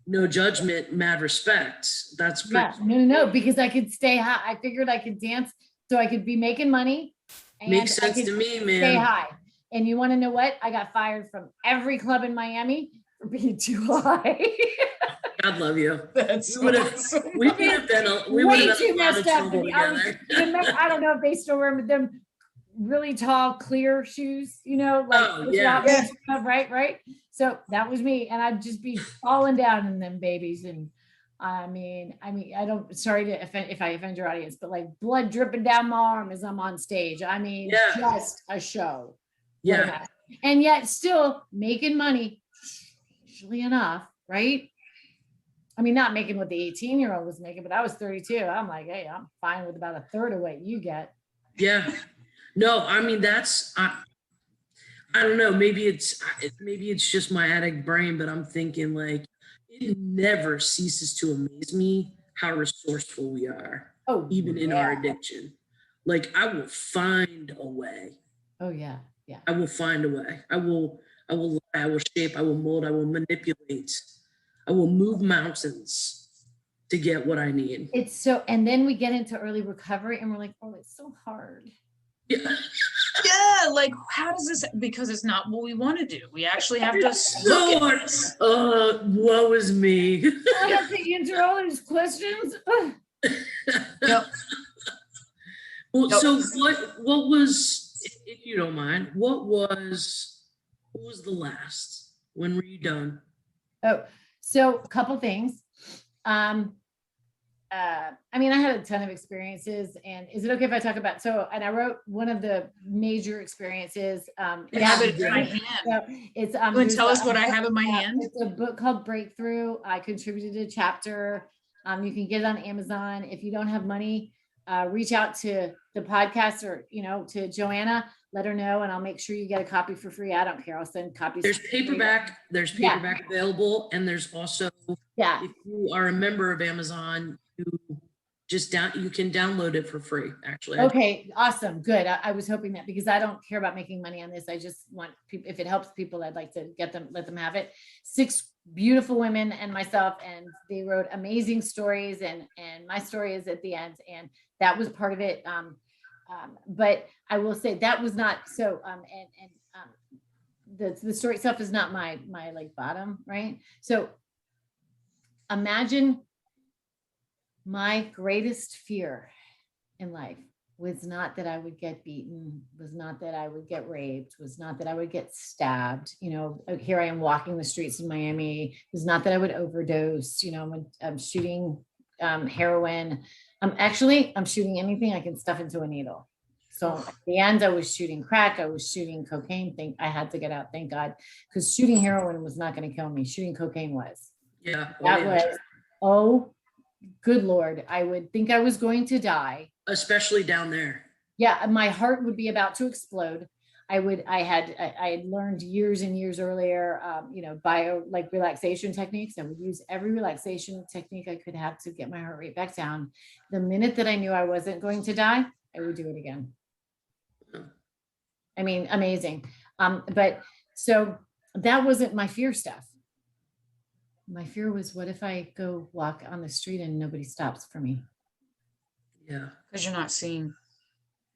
No judgment, mad respect. That's pretty no, because I could stay high. I figured I could dance so I could be making money. And makes sense to me, man. Stay high. And you want to know what? I got fired from every club in Miami for being too high. God love you. We would have been way too messed up. I don't know if they still wear them really tall, clear shoes, right. So that was me. And I'd just be falling down in them babies. And I mean, I don't, sorry to offend, if I offend your audience, but like blood dripping down my arm as I'm on stage. I mean, just a show. Yeah. And yet still making money, usually enough, right? I mean, not making what the 18-year-old was making, but I was 32. I'm like, hey, I'm fine with about a third of what you get. Yeah. No, I mean, I don't know. Maybe it's just my addict brain, but I'm thinking like, it never ceases to amaze me how resourceful we are. Oh, even in our addiction. Like, I will find a way. Oh yeah. Yeah. I will find a way. I will lie, I will shape, I will mold, I will manipulate. I will move mountains to get what I need. It's so, and then we get into early recovery and we're like, oh, it's so hard. Yeah. Yeah, like, how does this, because it's not what we want to do. We actually have to look at this. Woe is me. I have to answer all these questions. Yep. Well, yep. So what was, if you don't mind, what was the last? When were you done? Oh, so a couple things. I mean, I had a ton of experiences, and is it okay if I talk about, and I wrote one of the major experiences. I have it in my hand. So it's, you want to tell us what I have in my hand? It's a book called Breakthrough. I contributed a chapter. You can get it on Amazon. If you don't have money, reach out to the podcast or, to Joanna, let her know, and I'll make sure you get a copy for free. I don't care. I'll send copies. There's paperback available. And there's also, if you are a member of Amazon, you You can download it for free, actually. Okay, awesome, good. I was hoping that, because I don't care about making money on this. I just want people, if it helps people, I'd like to let them have it. 6 beautiful women and myself, and they wrote amazing stories, and my story is at the end, and that was part of it. But I will say that was not so, the story itself is not my like bottom, right? So imagine my greatest fear in life was not that I would get beaten, was not that I would get raped, was not that I would get stabbed. You know, here I am walking the streets in Miami. Was not that I would overdose. You know, I'm shooting heroin. I'm shooting anything I can stuff into a needle. So at the end, I was shooting crack. I was shooting cocaine. I had to get out, thank God, because shooting heroin was not going to kill me. Shooting cocaine was. Yeah. That was, oh, good Lord. I would think I was going to die. Especially down there. Yeah, my heart would be about to explode. I had learned years and years earlier, like relaxation techniques. I would use every relaxation technique I could have to get my heart rate back down. The minute that I knew I wasn't going to die, I would do it again. I mean, amazing. But so that wasn't my fear stuff. My fear was, what if I go walk on the street and nobody stops for me? Yeah. Because you're not seen.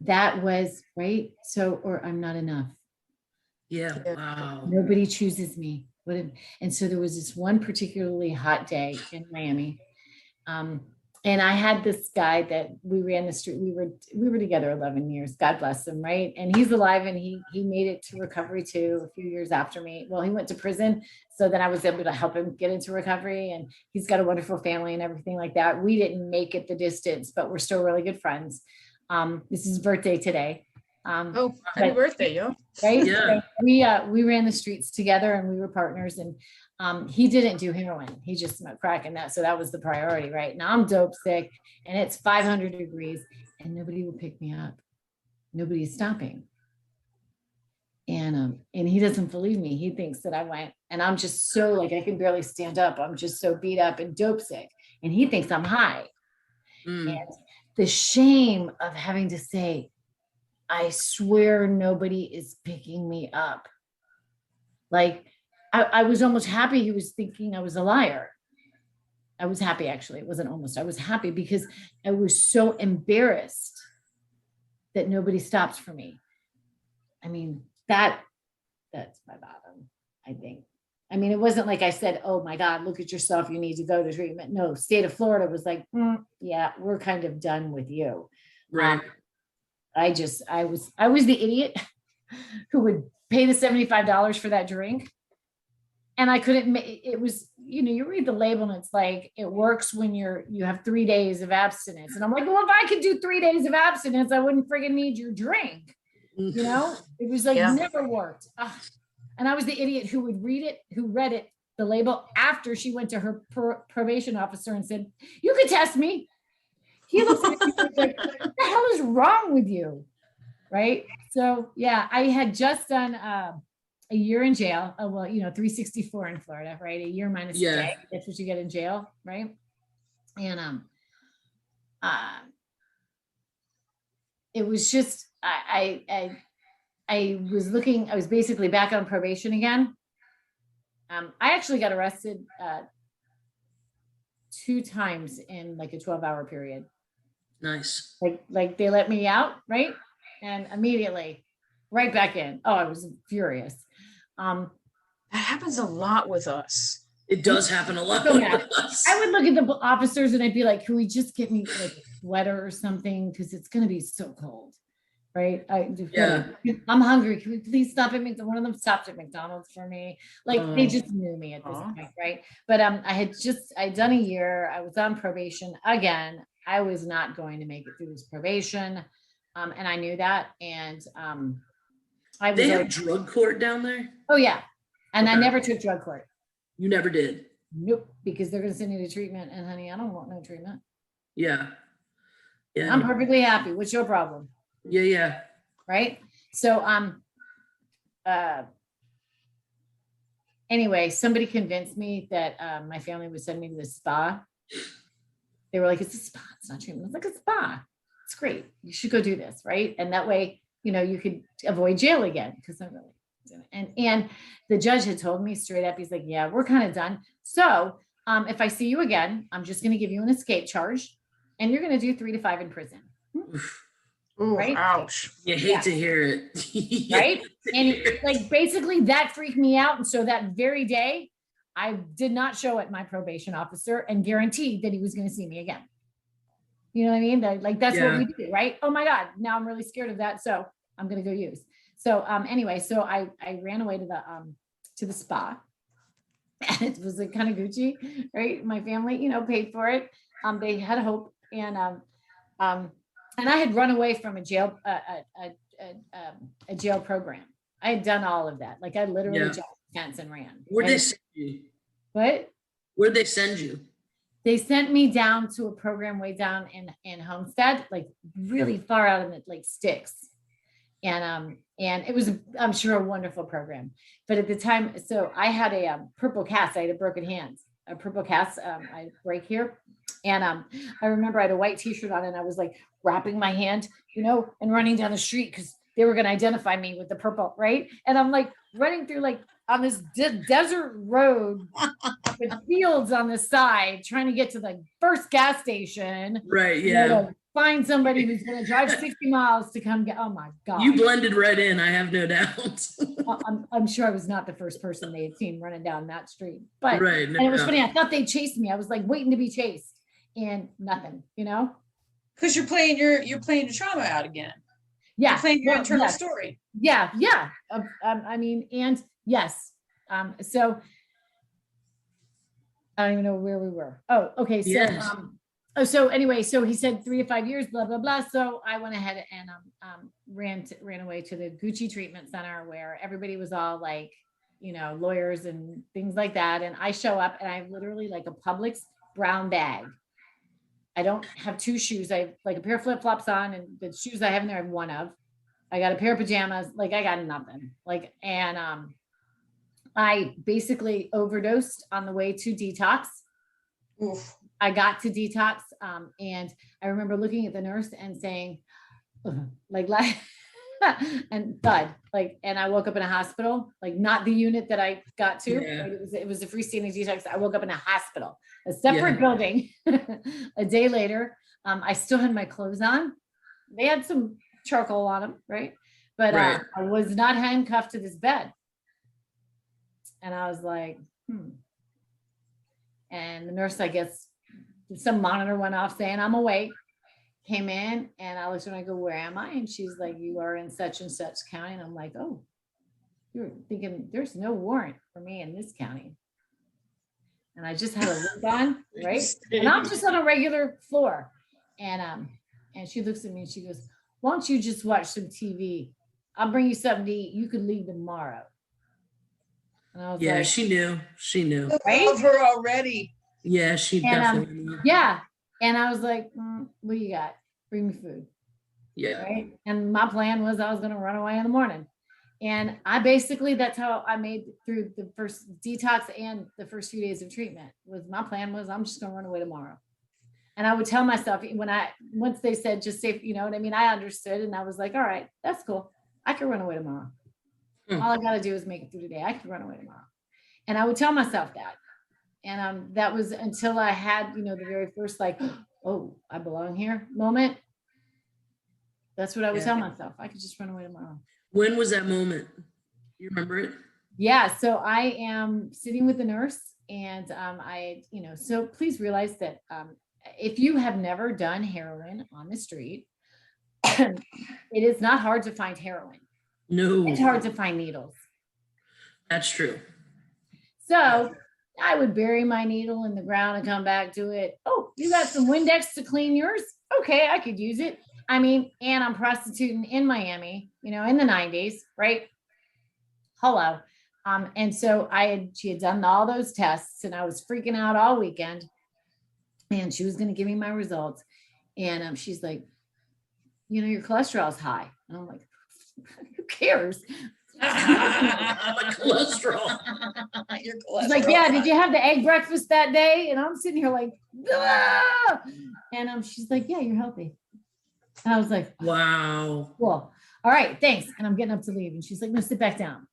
That was right. So, or I'm not enough. Yeah. Wow. Nobody chooses me. And so there was this one particularly hot day in Miami. And I had this guy that we ran the street. We were together 11 years. God bless him, right? And he's alive, and he made it to recovery too a few years after me. Well, he went to prison, so then I was able to help him get into recovery, and he's got a wonderful family and everything like that. We didn't make it the distance, but we're still really good friends. This is his birthday today. Happy birthday, yo. Right? Yeah. So we ran the streets together, and we were partners, and he didn't do heroin. He just smoked crack, and so that was the priority, right? Now I'm dope sick, and it's 500 degrees, and nobody will pick me up. Nobody's stopping. And he doesn't believe me. He thinks that I went, and I'm just so like, I can barely stand up. I'm just so beat up and dope sick. And he thinks I'm high. And the shame of having to say, I swear nobody is picking me up. Like, I was almost happy he was thinking I was a liar. I was happy, actually. It wasn't almost. I was happy because I was so embarrassed that nobody stops for me. I mean, that's my bottom, I think. I mean, it wasn't like I said, oh my God, look at yourself. You need to go to treatment. No, state of Florida was like, yeah, we're kind of done with you. Right. I was the idiot who would pay the $75 for that drink. And I couldn't, it was, you read the label and it's like, it works when you have 3 days of abstinence. And I'm like, well, if I could do 3 days of abstinence, I wouldn't friggin' need your drink. It was like, never worked. Ugh. And I was the idiot who read it, the label, after she went to her probation officer and said, you could test me. He looked at me like, what the hell is wrong with you? Right. So yeah, I had just done a year in jail. 364 in Florida, right? A year minus a day. That's what you get in jail, right? And it was just I was basically back on probation again. I actually got arrested 2 times in like a 12-hour period. Nice. Like they let me out, right? And immediately right back in. Oh, I was furious. That happens a lot with us. It does happen a lot. So I would look at the officers and I'd be like, can we just get me like a sweater or something? Because it's going to be so cold. Right. I'm hungry. Can we please stop at McDonald's? One of them stopped at McDonald's for me. Like they just knew me at this point. Right. But I'd done a year. I was on probation again. I was not going to make it through this probation. And I knew that. And they have drug court down there? Oh yeah. And I never took drug court. You never did? Nope. Because they're going to send you to treatment. And honey, I don't want no treatment. Yeah. Yeah. I'm perfectly happy. What's your problem? Yeah. Right. So, anyway, somebody convinced me that, my family would send me to the spa. they were like, it's a spa, it's not treatment. I was like, a spa. It's great. You should go do this. Right. And that way, you know, you could avoid jail again, because I'm really, and the judge had told me straight up, he's like, yeah, we're kind of done. So if I see you again, I'm just going to give you an escape charge, and you're going to do 3 to 5 in prison. Ooh, Right? ouch. You hate to hear it. Right? And like, basically that freaked me out. And so that very day, I did not show it my probation officer and guaranteed that he was going to see me again. You know what I mean? Like, that's what we do, right? Oh my God, now I'm really scared of that. So I'm going to go use. So anyway, so I ran away to the spa, and it was like kind of Gucci, right? My family, you know, paid for it. They had hope, and I had run away from a jail program. I had done all of that. Like, I literally jumped the fence and ran. Where'd they send you? What? Where'd they send you? They sent me down to a program way down in Homestead, like really far out in the like sticks. And it was, I'm sure, a wonderful program. But at the time, so I had a purple cast. I had a broken hand, a purple cast. I break here. And I remember I had a white t-shirt on, and I was like wrapping my hand, you know, and running down the street because they were going to identify me with the purple, right? And I'm like running through like on this desert road with fields on the side, trying to get to the first gas station. Right, yeah. To find somebody who's going to drive 60 miles to come get, oh my God. You blended right in, I have no doubt. I'm sure I was not the first person they had seen running down that street. But right, and it was funny, I thought they'd chase me. I was like waiting to be chased, and nothing, you know? Because you're playing your trauma out again. Yeah. You're playing your internal story. Yeah, yeah. I mean, and yes. So I don't even know where we were. Oh, okay. So Yes. So anyway, so he said 3 to 5 years, blah, blah, blah. So I went ahead and ran away to the Gucci treatment center, where everybody was all like, you know, lawyers and things like that. And I show up, and I have literally like a Publix brown bag. I don't have 2 shoes. I have like a pair of flip-flops on, and the shoes I have in there, I have one of. I got a pair of pajamas. Like, I got nothing. Like, and I basically overdosed on the way to detox. Oof. I got to detox, and I remember looking at the nurse and saying, like, and thud, like, and I woke up in a hospital, like not the unit that I got to. Yeah. Right? It was a freestanding detox. I woke up in a hospital, a separate building. A day later, I still had my clothes on. They had some charcoal on them, right? But I was not handcuffed to this bed. And I was like, And the nurse, I guess, some monitor went off saying I'm awake, came in, and I looked at her and I go, where am I? And she's like, you are in such and such county. And I'm like, oh, you're thinking there's no warrant for me in this county. And I just had a wig on, right? And I'm just on a regular floor. And she looks at me and she goes, why don't you just watch some TV? I'll bring you something to eat. You could leave tomorrow. And I was like, she knew. I love her already. Yeah, she definitely knew. Yeah. And I was like, what do you got? Bring me food. Yeah. Right. And my plan was I was going to run away in the morning. And I basically, that's how I made through the first detox and the first few days of treatment. Was my plan was I'm just going to run away tomorrow. And I would tell myself once they said, just say, you know what I mean? I understood. And I was like, all right, that's cool. I can run away tomorrow. All I got to do is make it through the day. I can run away tomorrow. And I would tell myself that. And that was until I had, you know, the very first, like, oh, I belong here moment. That's what I would tell myself. I could just run away tomorrow. When was that moment? You remember it? Yeah. So I am sitting with the nurse, and so please realize that if you have never done heroin on the street, it is not hard to find heroin. No. It's hard to find needles. That's true. So I would bury my needle in the ground and come back to it. Oh, you got some Windex to clean yours? Okay, I could use it. I mean, and I'm prostituting in Miami, you know, in the 90s, right? Hello. And so she had done all those tests, and I was freaking out all weekend, and she was going to give me my results. And she's like, you know, your cholesterol's high. And I'm like, who cares? My cholesterol. Your She's like, yeah, did you have the egg breakfast that day? And I'm sitting here like, ah! And she's like, yeah, you're healthy. And I was like, Wow. cool. All right, thanks. And I'm getting up to leave. And she's like, no, sit back down.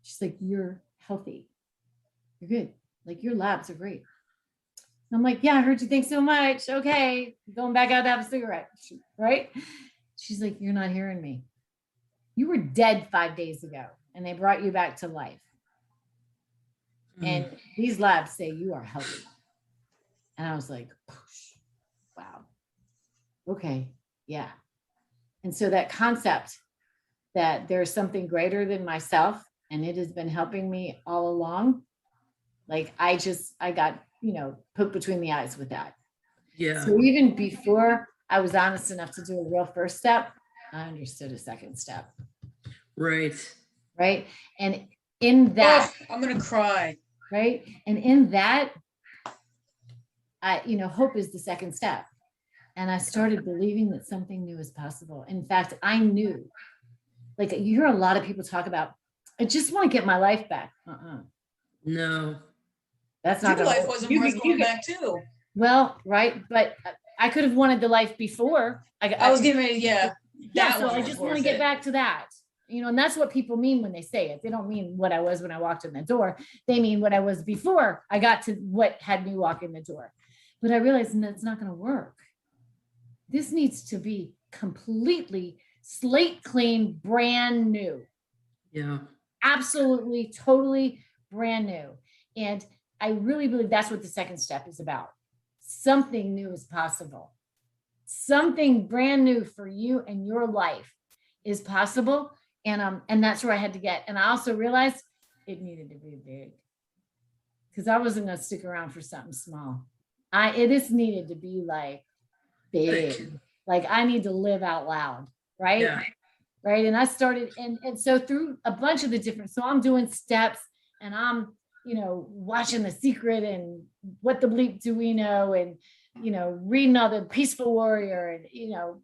She's like, you're healthy. You're good. Like, your labs are great. I'm like, yeah, I heard you think so much. Okay, going back out to have a cigarette, right? She's like, you're not hearing me. You were dead 5 days ago, and they brought you back to life. And these labs say you are healthy. And I was like, wow. Okay, yeah. And so that concept that there's something greater than myself, and it has been helping me all along. Like, I got, poked between the eyes with that. Yeah. So even before I was honest enough to do a real first step, I understood a second step. Right. Right. And in that, I'm going to cry. Right. And in that, hope is the second step. And I started believing that something new is possible. In fact, I knew, like, you hear a lot of people talk about, I just want to get my life back. No. That's not your life wasn't worth going back to. Well, right. But I could have wanted the life before. I was getting ready, yeah. So I just want to get back to that. And that's what people mean when they say it. They don't mean what I was when I walked in the door. They mean what I was before I got to what had me walk in the door. But I realized that's not going to work. This needs to be completely slate clean, brand new. Yeah. Absolutely, totally brand new. And I really believe that's what the second step is about. Something new is possible. Something brand new for you and your life is possible. And that's where I had to get. And I also realized it needed to be big, because I wasn't going to stick around for something small. It just needed to be like big. Like, I need to live out loud. Right. Yeah. Right. And I started. And so through a bunch of the different, so I'm doing steps, and I'm, watching The Secret and What the Bleep Do We Know, and, reading all the Peaceful Warrior, and,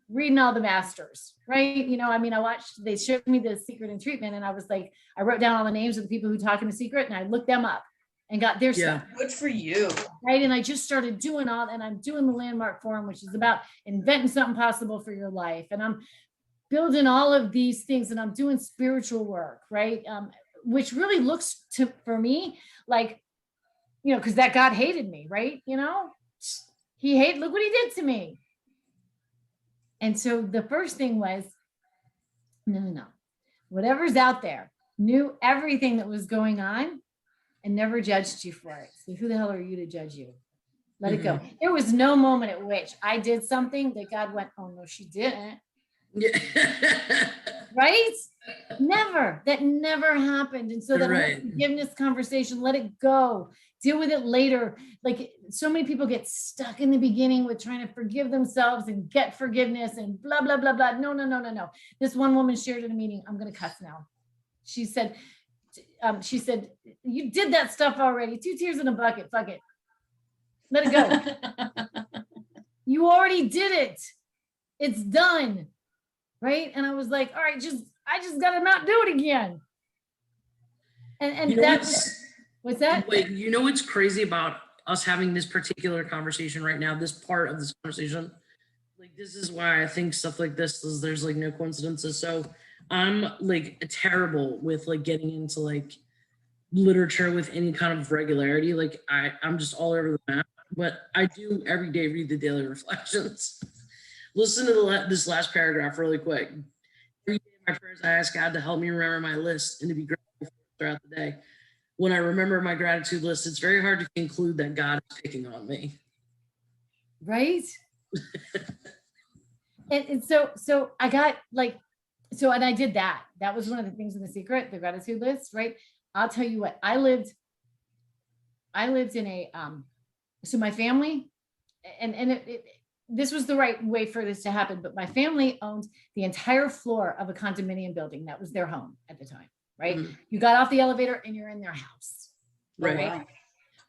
reading all the masters, right? They showed me The Secret in treatment, and I was like, I wrote down all the names of the people who talk in The Secret, and I looked them up and got their stuff. Good for you. Right. And I just started doing and I'm doing the Landmark Forum, which is about inventing something possible for your life. And I'm building all of these things, and I'm doing spiritual work, right? Which really looks for me like, because that God hated me, right? Look what he did to me. And so the first thing was, no. Whatever's out there knew everything that was going on and never judged you for it. So who the hell are you to judge you? Let it go. There was no moment at which I did something that God went, oh no, she didn't. Yeah. Right? Never. That never happened. And so that whole forgiveness conversation, let it go. Deal with it later. Like, so many people get stuck in the beginning with trying to forgive themselves and get forgiveness and blah, blah, blah, blah. No. This one woman shared in a meeting, I'm going to cuss now. She said, you did that stuff already. 2 tears in a bucket. Fuck it. Let it go. You already did it. It's done. Right. And I was like, all right, I just got to not do it again. And what's that? Wait, what's crazy about us having this particular conversation right now, this part of this conversation? Like, this is why I think stuff like this is, there's like no coincidences. So I'm like terrible with like getting into like literature with any kind of regularity. Like I'm just all over the map, but I do every day read the daily reflections. Listen to this last paragraph really quick. Every day in my prayers, I ask God to help me remember my list and to be grateful throughout the day. When I remember my gratitude list, it's very hard to conclude that God is picking on me. Right. and so I got like, and I did that. That was one of the things in The Secret, the gratitude list, right? I'll tell you what, I lived in a, so my family, and this was the right way for this to happen, but my family owned the entire floor of a condominium building. That was their home at the time, right? Mm-hmm. You got off the elevator and you're in their house. Right.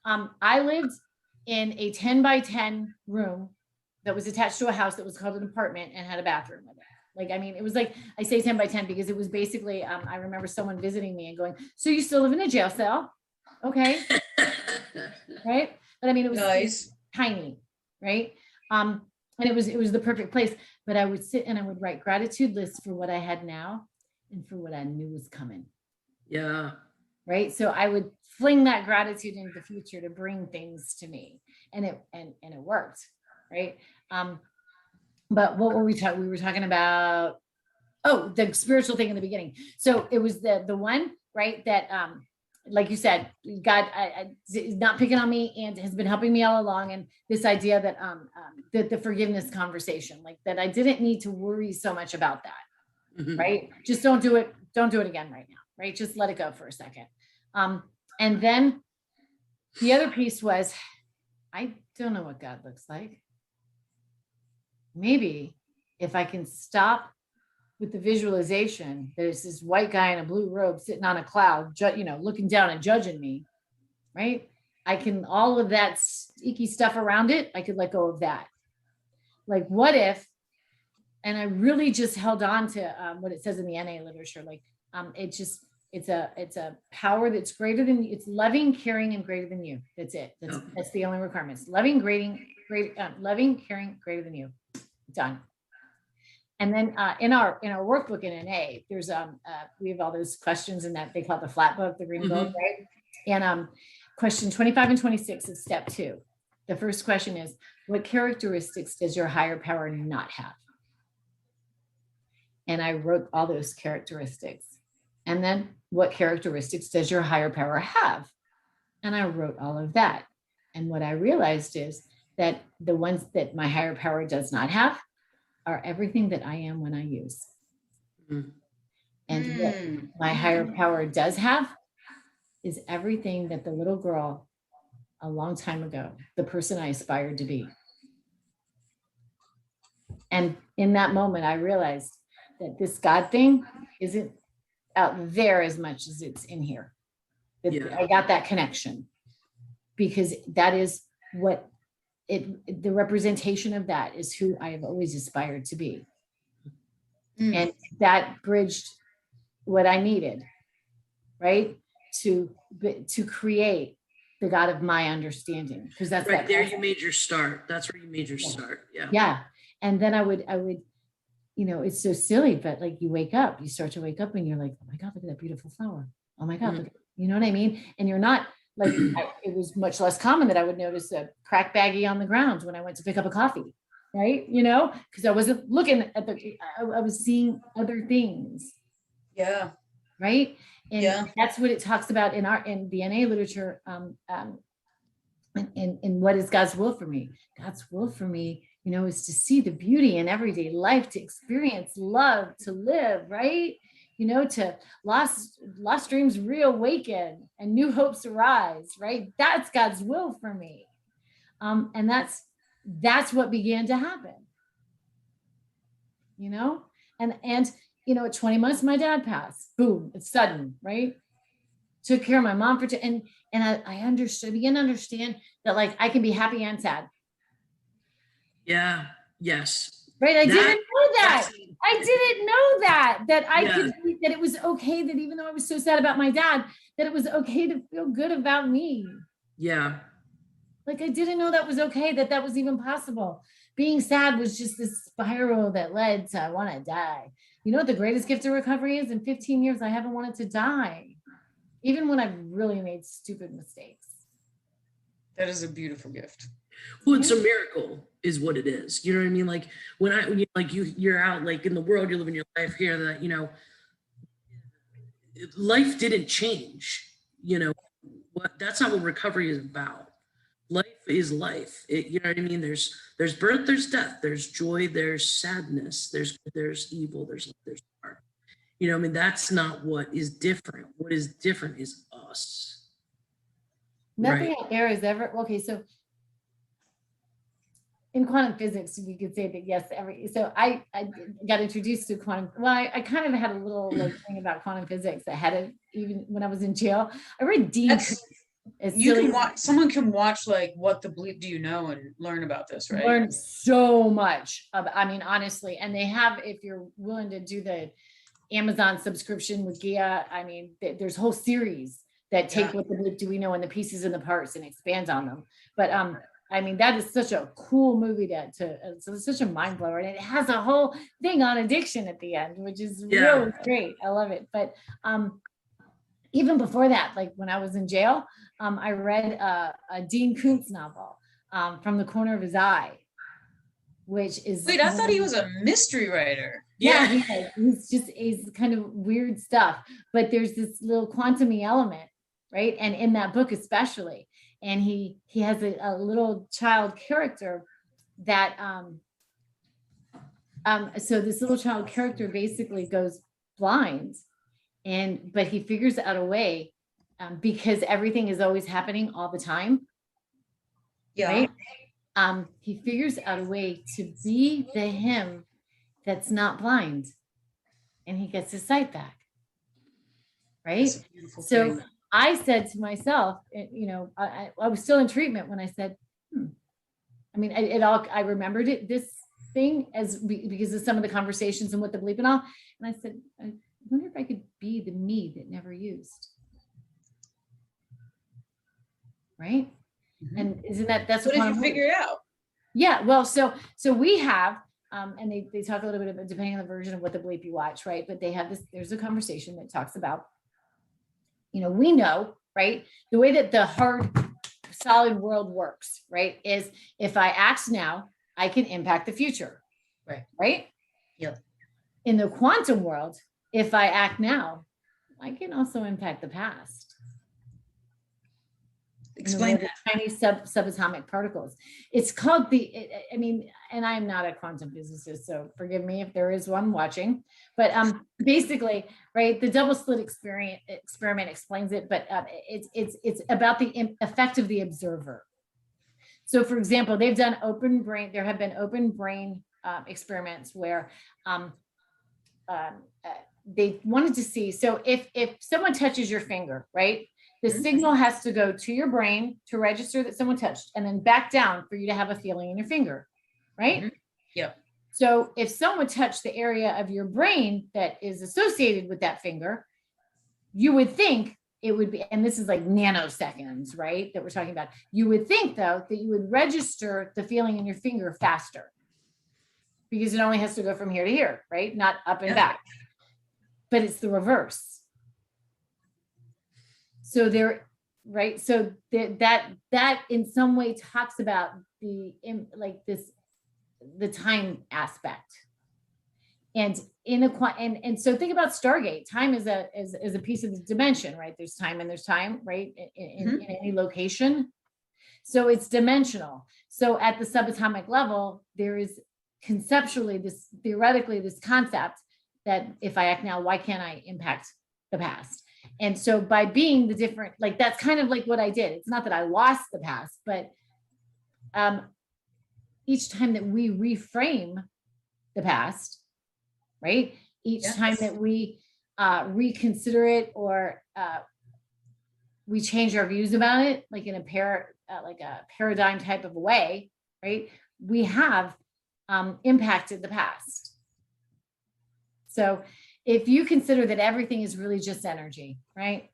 I lived in a 10 by 10 room that was attached to a house that was called an apartment and had a bathroom with it. Like, I mean, it was like, I say 10 by 10 because it was basically, I remember someone visiting me and going, so you still live in a jail cell? Okay. Right. But I mean, it was Nice. tiny. Right. And it was the perfect place, but I would sit and I would write gratitude lists for what I had now and for what I knew was coming. Yeah. Right. So I would fling that gratitude into the future to bring things to me, and it worked. Right. But what were we talking? We were talking about, oh, the spiritual thing in the beginning. So it was the one, right, that like you said, God is not picking on me and has been helping me all along. And this idea that the forgiveness conversation, like that I didn't need to worry so much about that. Mhm. Right? Just don't do it. Don't do it again right now. Right? Just let it go for a second. And then the other piece was, I don't know what God looks like. Maybe if I can stop with the visualization, there's this white guy in a blue robe sitting on a cloud, looking down and judging me, right? I can, all of that icky stuff around it, I could let go of that. Like, what if, and I really just held on to what it says in the NA literature, like it's a power that's greater than, it's loving, caring, and greater than you. That's it. That's the only requirements. Loving, loving, caring, greater than you. Done. And then in our workbook in NA, there's we have all those questions in that they call it the flat book, the green book, right? And question 25 and 26 is step 2. The first question is, what characteristics does your higher power not have? And I wrote all those characteristics. And then, what characteristics does your higher power have? And I wrote all of that. And what I realized is that the ones that my higher power does not have are everything that I am when I use. And what my higher power does have is everything that the little girl a long time ago, the person I aspired to be. And in that moment, I realized that this God thing isn't out there as much as it's in here. I got that connection, because that is what the representation of that is who I have always aspired to be. And that bridged what I needed, right? To create the God of my understanding. Because that's right there, you made your start. That's where you made your start. Yeah. Yeah. And then I would, it's so silly, but like you start to wake up and you're like, oh my God, look at that beautiful flower. Oh my God, look at, you know what I mean? And you're not like, it was much less common that I would notice a crack baggie on the ground when I went to pick up a coffee, right? Because I wasn't looking at I was seeing other things. Yeah. Right. And that's what it talks about in the NA literature. And what is God's will for me? God's will for me, is to see the beauty in everyday life, to experience love, to live, right? To lost dreams reawaken and new hopes arise, right? That's God's will for me. And that's what began to happen, and at 20 months, my dad passed. Boom, it's sudden, right? Took care of my mom and I began to understand that, like, I can be happy and sad. Yeah. Yes. Right. I didn't know that. I didn't know that I could be, that it was okay, that even though I was so sad about my dad, that it was okay to feel good about me. Yeah. Like, I didn't know that was okay, that was even possible. Being sad was just this spiral that led to, I want to die. You know what the greatest gift of recovery is? In 15 years, I haven't wanted to die, even when I've really made stupid mistakes. That is a beautiful gift. Well, it's a miracle is what it is. You know what I mean? Like when you're out, like in the world, you're living your life here, that, life didn't change, that's not what recovery is about. Life is life. You know what I mean? There's birth, there's death, there's joy, there's sadness, there's evil, there's art. That's not what is different. What is different is us. Nothing out there is ever okay. So in quantum physics, we could say that yes, so I got introduced to quantum. Well, I kind of had a little thing about quantum physics ahead of even when I was in jail. I read Dean. You can watch, someone can watch like What the Bleep Do You Know and learn about this, right? Learn so much I mean, honestly, and they have, if you're willing to do the Amazon subscription with Gia, I mean, there's whole series that take What the Bleep Do We Know and the pieces and the parts and expands on them. But I mean, that is such a cool movie so it's such a mind blower, and it has a whole thing on addiction at the end, which is really great. I love it. But even before that, like when I was in jail, I read a Dean Koontz novel, From the Corner of His Eye, which is. Wait, I thought he was a mystery writer. Yeah, he's kind of weird stuff, but there's this little quantum-y element, right? And in that book especially, and he has a little child character that so this little child character basically goes blind, but he figures out a way, because everything is always happening all the time. Yeah. Right? He figures out a way to be the him that's not blind, and he gets his sight back. Right? So thing. I said to myself, you know, I was still in treatment when I said, I mean, I remembered this thing because of some of the conversations and What the Bleep and all. And I said, I wonder if I could be the me that never used. Right? Mm-hmm. And isn't that's what did you figure it out? Yeah. Well, so we have, and they talk a little bit about, depending on the version of What the Bleep you watch, right? But they have there's a conversation that talks about, you know, we know, right? The way that the hard, solid world works, right? Is if I act now, I can impact the future. Right. Right? Yep. In the quantum world, if I act now, I can also impact the past. Explain that. Tiny subatomic particles. It's called I mean, and I'm not a quantum physicist, so forgive me if there is one watching, but basically, right, the double slit experiment explains it, but it's about the effect of the observer. So for example, there have been open brain experiments where they wanted to see, so if someone touches your finger, right, the signal has to go to your brain to register that someone touched, and then back down for you to have a feeling in your finger, right? Mm-hmm. Yeah. So if someone touched the area of your brain that is associated with that finger, you would think it would be, and this is like nanoseconds, right, that we're talking about. You would think, though, that you would register the feeling in your finger faster because it only has to go from here to here, right? Not up and back. But it's the reverse. So right. So that in some way talks about the time aspect, and so think about Stargate. Time is a piece of the dimension, right? There's time and there's time, right? In any location. So it's dimensional. So at the subatomic level, there is theoretically this concept that if I act now, why can't I impact the past? And so by being the different, like, that's kind of like what I did. It's not that I lost the past, but each time that we reframe the past, right? Each time that we reconsider it, or we change our views about it, like in a paradigm type of a way, right? We have impacted the past. So if you consider that everything is really just energy, right?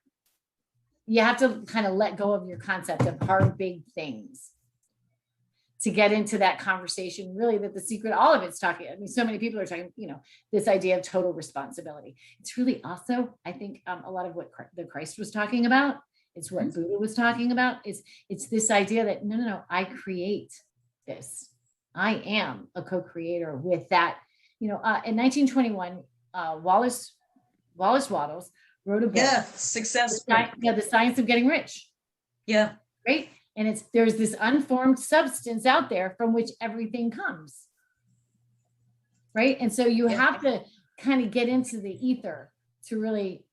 You have to kind of let go of your concept of hard, big things to get into that conversation, really, that the secret, all of it's talking. I mean, so many people are talking, you know, this idea of total responsibility. It's really also, I think, a lot of what the Christ was talking about. It's what Buddha was talking about. It's this idea that, no, I create this. I am a co-creator with that. You know, in 1921, Wallace Wattles wrote a book. Yeah, success. The Science of Getting Rich. Yeah. Right. And there's this unformed substance out there from which everything comes. Right. And so you have to kind of get into the ether to really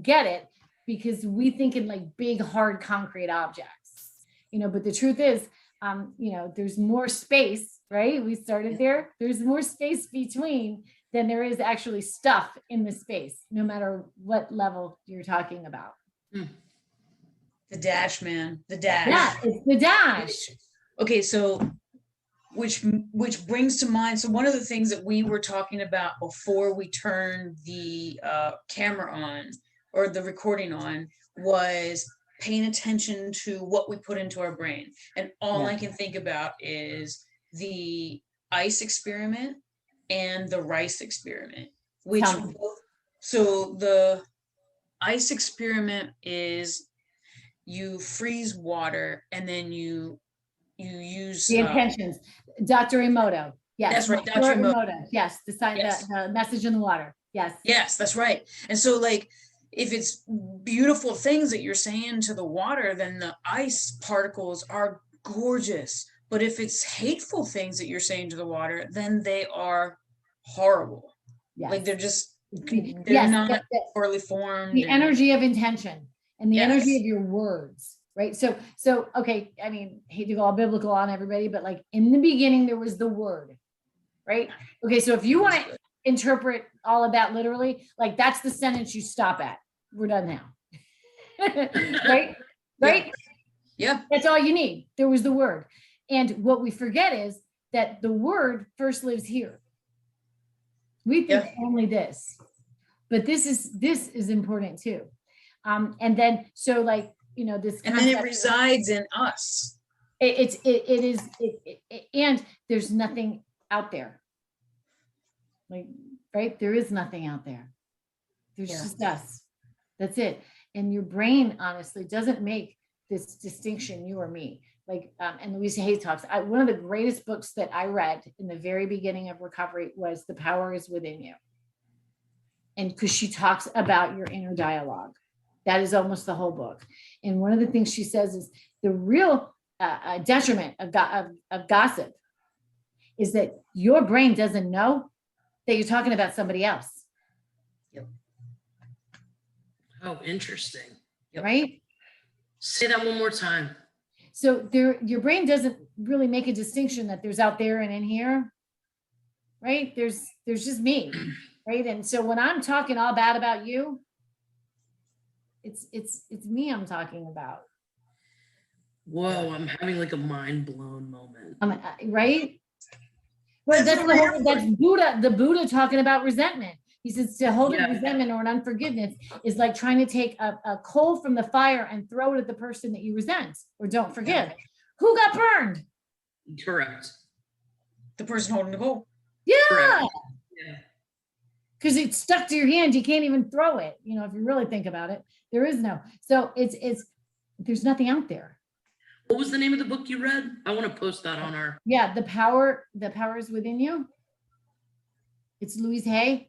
get it, because we think in like big, hard, concrete objects, you know, but the truth is, you know, there's more space, right? We started there. There's more space between than there is actually stuff in the space, no matter what level you're talking about. The dash, man. The dash. Yeah, it's the dash. Okay, so which brings to mind, so one of the things that we were talking about before we turned the camera on or the recording on was paying attention to what we put into our brain. And all I can think about is the ice experiment and the rice experiment, which so the ice experiment is you freeze water and then you use the intentions. Dr. Emoto. Yes. That's right. Dr. Emoto. Yes. The sign, the message in the water. Yes. Yes, that's right. And so like, if it's beautiful things that you're saying to the water, then the ice particles are gorgeous. But if it's hateful things that you're saying to the water, then they are horrible. Yes. Like they're not poorly formed. The energy of intention and the energy of your words. Right. So, okay. I mean, hate to go all biblical on everybody, but like in the beginning, there was the word, right? Okay. So if you want to interpret all of that literally, like that's the sentence you stop at. We're done now. Right. Yeah. That's all you need. There was the word. And what we forget is that the word first lives here. We think only this, but this is important too. And then, so like, you know, this and then it resides in us. It is, and there's nothing out there. Like, right? There is nothing out there. There's just us. That's it. And your brain, honestly, doesn't make this distinction, you or me. Like, and Louise Hay talks, one of the greatest books that I read in the very beginning of recovery was The Power is Within You. And because she talks about your inner dialogue. That is almost the whole book. And one of the things she says is the real detriment of gossip is that your brain doesn't know that you're talking about somebody else. Yep. Oh, interesting. Yep. Right? Say that one more time. So your brain doesn't really make a distinction that there's out there and in here, right? There's just me, right? And so when I'm talking all bad about you, it's me I'm talking about. Whoa, I'm having like a mind blown moment. Right? Well, that's Buddha, the Buddha talking about resentment. He says to hold a resentment or an unforgiveness is like trying to take a coal from the fire and throw it at the person that you resent or don't forgive. Who got burned? Correct. The person holding the coal. Yeah. Correct. Yeah. Because it's stuck to your hand. You can't even throw it. You know, if you really think about it, there is no. So there's nothing out there. What was the name of the book you read? I want to post that on our. Yeah. The power is within you. It's Louise Hay.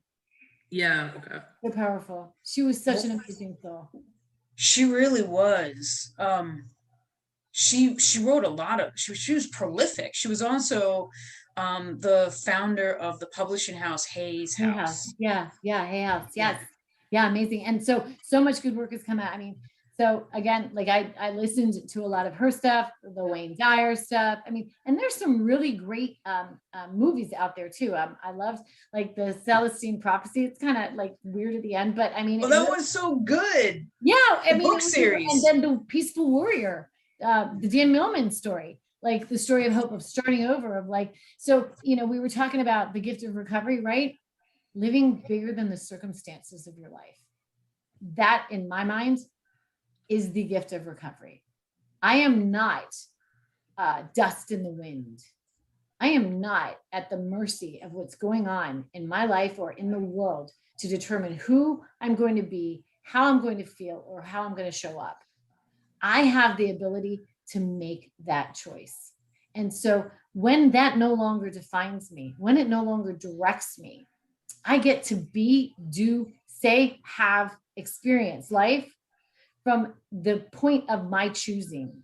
Yeah. Okay. They're powerful. She was such an amazing soul. She really was. She wrote a lot of, she was prolific. She was also the founder of the publishing house Hayes House. Yeah, Hay House. Yes. Yeah, amazing. And so much good work has come out. I mean, so again, like I listened to a lot of her stuff, the Wayne Dyer stuff. I mean, and there's some really great movies out there too. I loved like the Celestine Prophecy. It's kind of like weird at the end, but I mean, that was so good. Yeah, I mean, book series. And then the Peaceful Warrior, the Dan Millman story, like the story of hope, of starting over, of like, so, you know, we were talking about the gift of recovery, right? Living bigger than the circumstances of your life. That, in my mind, is the gift of recovery. I am not dust in the wind. I am not at the mercy of what's going on in my life or in the world to determine who I'm going to be, how I'm going to feel, or how I'm going to show up. I have the ability to make that choice. And so when that no longer defines me, when it no longer directs me, I get to be, do, say, have, experience life from the point of my choosing.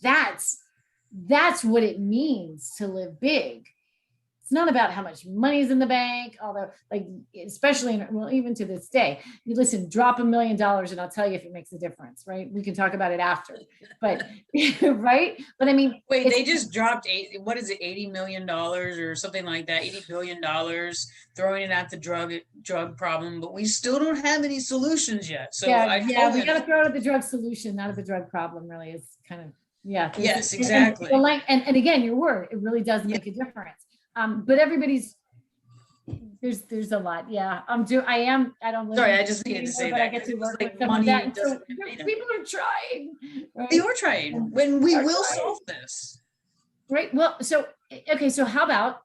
That's what it means to live big, It's not about how much money's in the bank, although like, especially well, even to this day, you listen, drop $1 million and I'll tell you if it makes a difference, right? We can talk about it after, but right. But I mean, wait, they just dropped $80 million or something like that, $80 billion, throwing it at the drug problem, but we still don't have any solutions yet. So we got to throw it at the drug solution, not at the drug problem. Really, is kind of Yes, exactly. And again, your word, it really does make a difference. But everybody's there's a lot. Yeah. I don't Sorry, I just needed to say but that. I get to work like with some of that. So people people are trying. Right? They are trying. When we will solve this. Right. Well, so okay, so how about,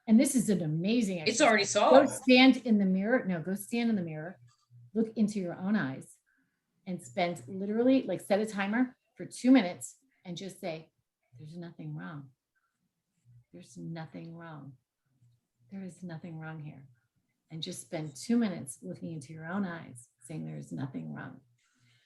and this is an amazing exercise. It's already solved. Go stand in the mirror. No, go stand in the mirror, look into your own eyes, and spend literally like set a timer for 2 minutes and just say, there's nothing wrong. There's nothing wrong. There is nothing wrong here. And just spend 2 minutes looking into your own eyes, saying there's nothing wrong.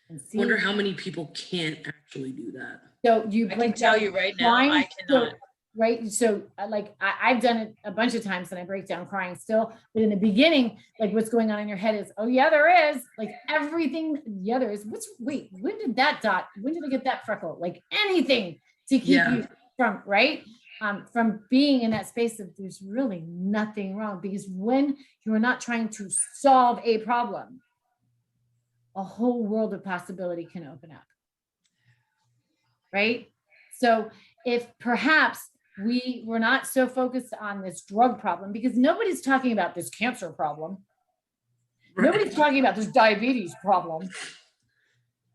And see. Wonder how many people can't actually do that. So I can tell you right now, I cannot. Right. So like I've done it a bunch of times and I break down crying still. But in the beginning, like what's going on in your head is, oh yeah, there is like everything. Yeah, there is. When did that dot? When did I get that freckle? Like anything to keep you from, right? From being in that space of there's really nothing wrong, because when you are not trying to solve a problem, a whole world of possibility can open up. Right. So if perhaps we were not so focused on this drug problem, because nobody's talking about this cancer problem. Right. Nobody's talking about this diabetes problem.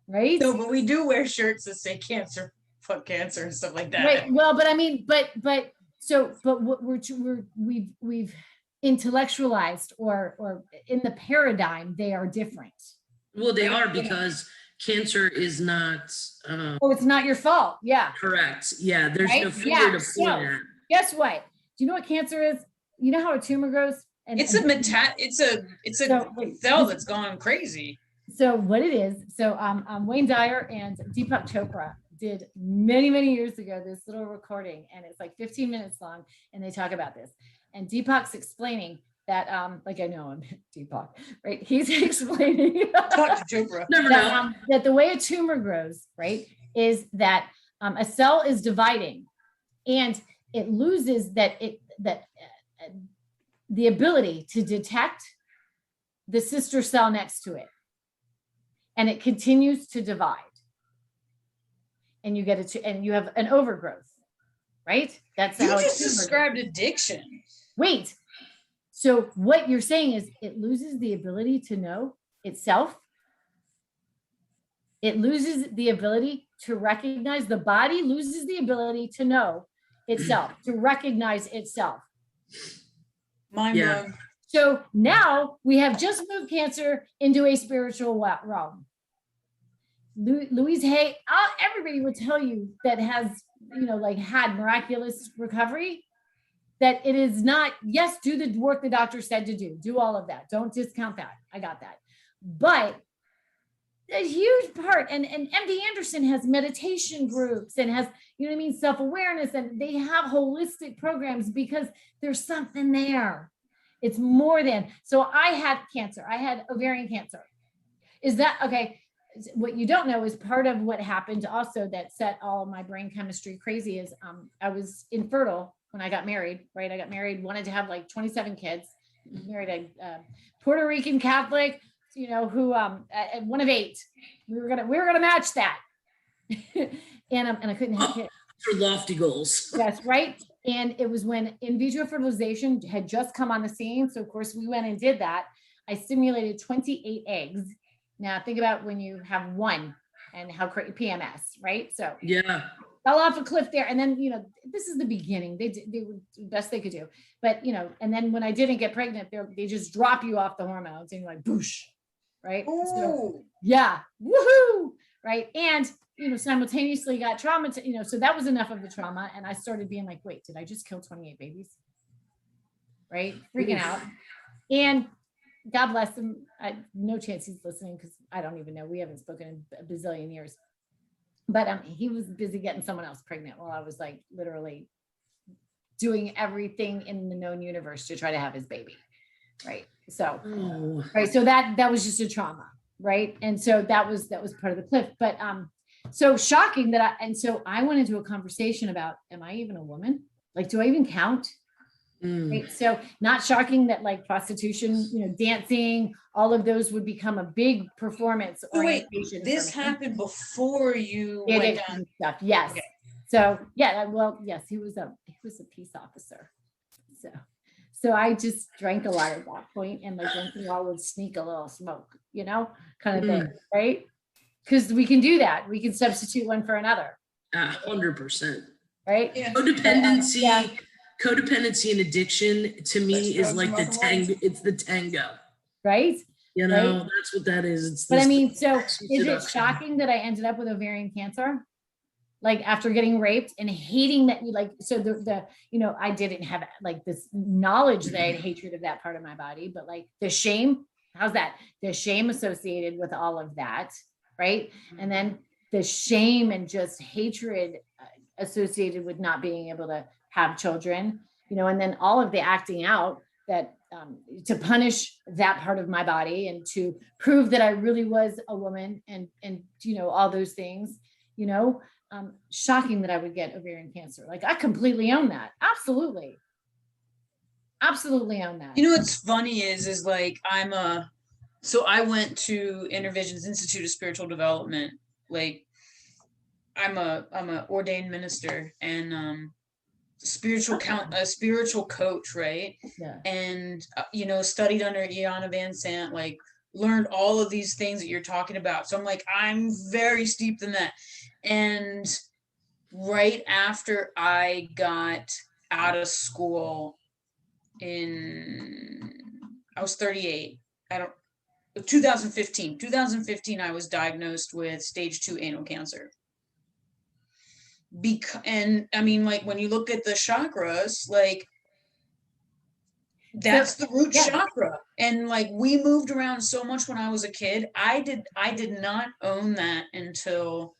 Right. No, but we do wear shirts that say cancer. Fuck cancer and stuff like that. Right. Well, but I mean, but what we've intellectualized or in the paradigm, they are different. Well, they are, because cancer is not. It's not your fault. Yeah. Correct. Yeah. There's no finger to point at. Guess what? Do you know what cancer is? You know how a tumor grows? It's a cell that's gone crazy. So what it is? So Wayne Dyer and Deepak Chopra did many years ago this little recording, and it's like 15 minutes long, and they talk about this. And Deepak's explaining that like I know him, Deepak, right? He's explaining that the way a tumor grows, right, is that a cell is dividing, and it loses the ability to detect the sister cell next to it, and it continues to divide. And you get and you have an overgrowth, right? That's how you just described addiction. Wait, so what you're saying is it loses the ability to know itself. It loses the ability to recognize. The body loses the ability to know itself, to recognize itself. Mind blown. So now we have just moved cancer into a spiritual realm. Louise Hay, everybody would tell you that has, like had miraculous recovery, that it is not, yes, do the work the doctor said to do all of that. Don't discount that. I got that. But a huge part, and MD Anderson has meditation groups and has, self-awareness, and they have holistic programs because there's something there. It's more than, so I had cancer. I had ovarian cancer. Is that, okay. What you don't know is part of what happened also that set all of my brain chemistry crazy is I was infertile when I got married, right? I got married, wanted to have like 27 kids, married a Puerto Rican Catholic, who one of 8. We were gonna match that. and I couldn't have kids. For lofty goals. Yes, right. And it was when in vitro fertilization had just come on the scene. So of course we went and did that. I stimulated 28 eggs. Now think about when you have one and how crazy PMS, right? So fell off a cliff there. And then, this is the beginning. They were the best they could do. But, and then when I didn't get pregnant, they just drop you off the hormones and you're like, boosh, right? So, woohoo, right? And, simultaneously got trauma, so that was enough of the trauma. And I started being like, wait, did I just kill 28 babies? Right? Freaking out. And God bless him. No chance he's listening because I don't even know. We haven't spoken in a bazillion years. But he was busy getting someone else pregnant while I was like literally doing everything in the known universe to try to have his baby. Right. So, Oh. right. So that was just a trauma. Right. And so that was part of the cliff. But, so shocking so I went into a conversation about, am I even a woman? Like, do I even count? Right. So not shocking that like prostitution, dancing, all of those would become a big performance orientation. This happened before you went down stuff. Yes. Okay. So yeah, well, yes, he was a peace officer. So I just drank a lot at that point, and like once in a while would sneak a little smoke, kind of thing, right? Because we can do that. We can substitute one for another. 100%. Right? Yeah. Codependency and addiction to me is like the tango. It's the tango. Right? Right? That's what that is. But I mean, so is it shocking that I ended up with ovarian cancer? Like after getting raped and hating that, I didn't have like this knowledge that I had hatred of that part of my body, but like the shame, how's that? The shame associated with all of that, right? And then the shame and just hatred associated with not being able to have children, and then all of the acting out that to punish that part of my body and to prove that I really was a woman and all those things, shocking that I would get ovarian cancer. Like I completely own that. Absolutely own that. What's funny is like so I went to Intervision's Institute of Spiritual Development. Like I'm a ordained minister and spiritual coach, right? Yeah. And studied under Iana Van Sant, like learned all of these things that you're talking about. So I'm like, I'm very steeped in that. And right after I got out of school I was 38. 2015, I was diagnosed with stage 2 anal cancer. And I mean, like when you look at the chakras, like that's the root chakra. And like we moved around so much when I was a kid. I did not own that until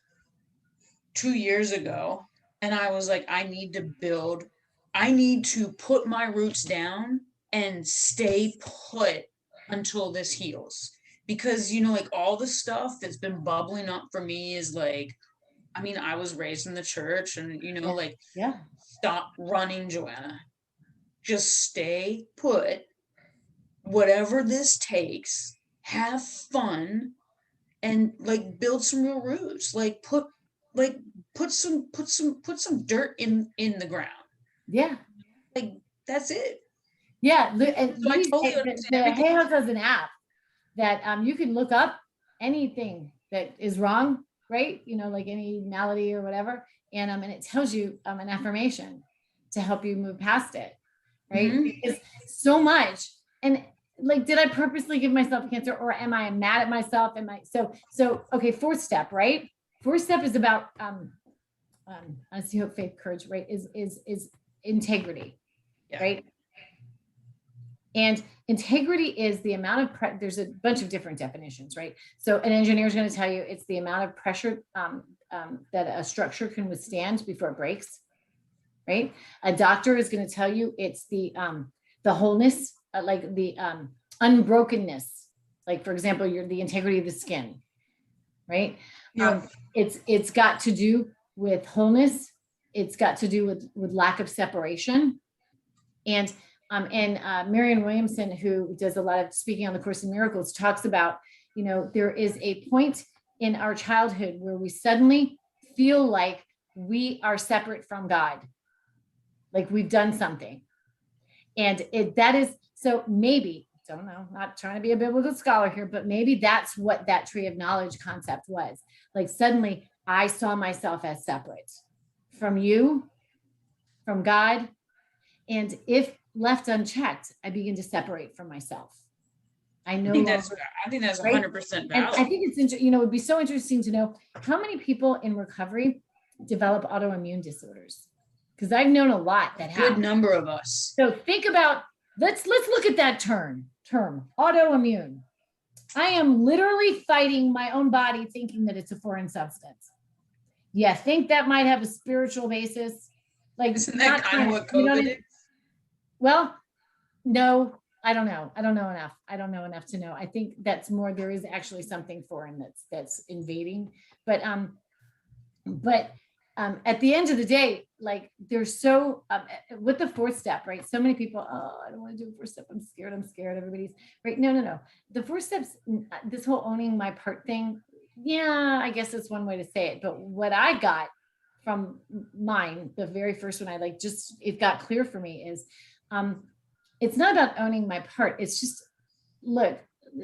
2 years ago. And I was like, I need to put my roots down and stay put until this heals. Because, like all the stuff that's been bubbling up for me is like, I mean, I was raised in the church and, stop running, Joanna. Just stay put, whatever this takes, have fun and like build some real roots, like put some dirt in the ground. Yeah. Like that's it. Yeah. And so I totally the Hay House has an app that you can look up anything that is wrong, right? Like any malady or whatever. And it tells you an affirmation to help you move past it. Right. Mm-hmm. Because so much. And like, did I purposely give myself cancer or am I mad at myself? Okay. 4th step, right? 4th step is about, honesty, hope, faith, courage, right? Is integrity, right? And integrity is the amount of there's a bunch of different definitions, right? So an engineer is going to tell you it's the amount of pressure that a structure can withstand before it breaks, right? A doctor is going to tell you it's the wholeness, like the unbrokenness, like for example, the integrity of the skin, right? Yeah. It's got to do with wholeness. It's got to do with lack of separation, and Marianne Williamson, who does a lot of speaking on the Course in Miracles, talks about, there is a point in our childhood where we suddenly feel like we are separate from God, like we've done something. And that is, so maybe, don't know, not trying to be a biblical scholar here, but maybe that's what that tree of knowledge concept was. Like suddenly I saw myself as separate from you, from God. And if left unchecked, I begin to separate from myself. I think that's 100% valid. And I think it's, it would be so interesting to know how many people in recovery develop autoimmune disorders. Because I've known a lot that have. Good number of us. So think about, let's look at that term, autoimmune. I am literally fighting my own body thinking that it's a foreign substance. Yeah, think that might have a spiritual basis. Like, Isn't that kind of what you know COVID is? well, no, I don't know. I don't know enough. I don't know enough to know. I think that's more, there is actually something foreign that's invading. But at the end of the day, like there's so with the fourth step, right? So many people, oh, I don't want to do a fourth step. I'm scared. Everybody's right. No. The four steps, this whole owning my part thing. Yeah, I guess that's one way to say it. But what I got from mine, the very first one, it got clear for me is, it's not about owning my part. It's just, look,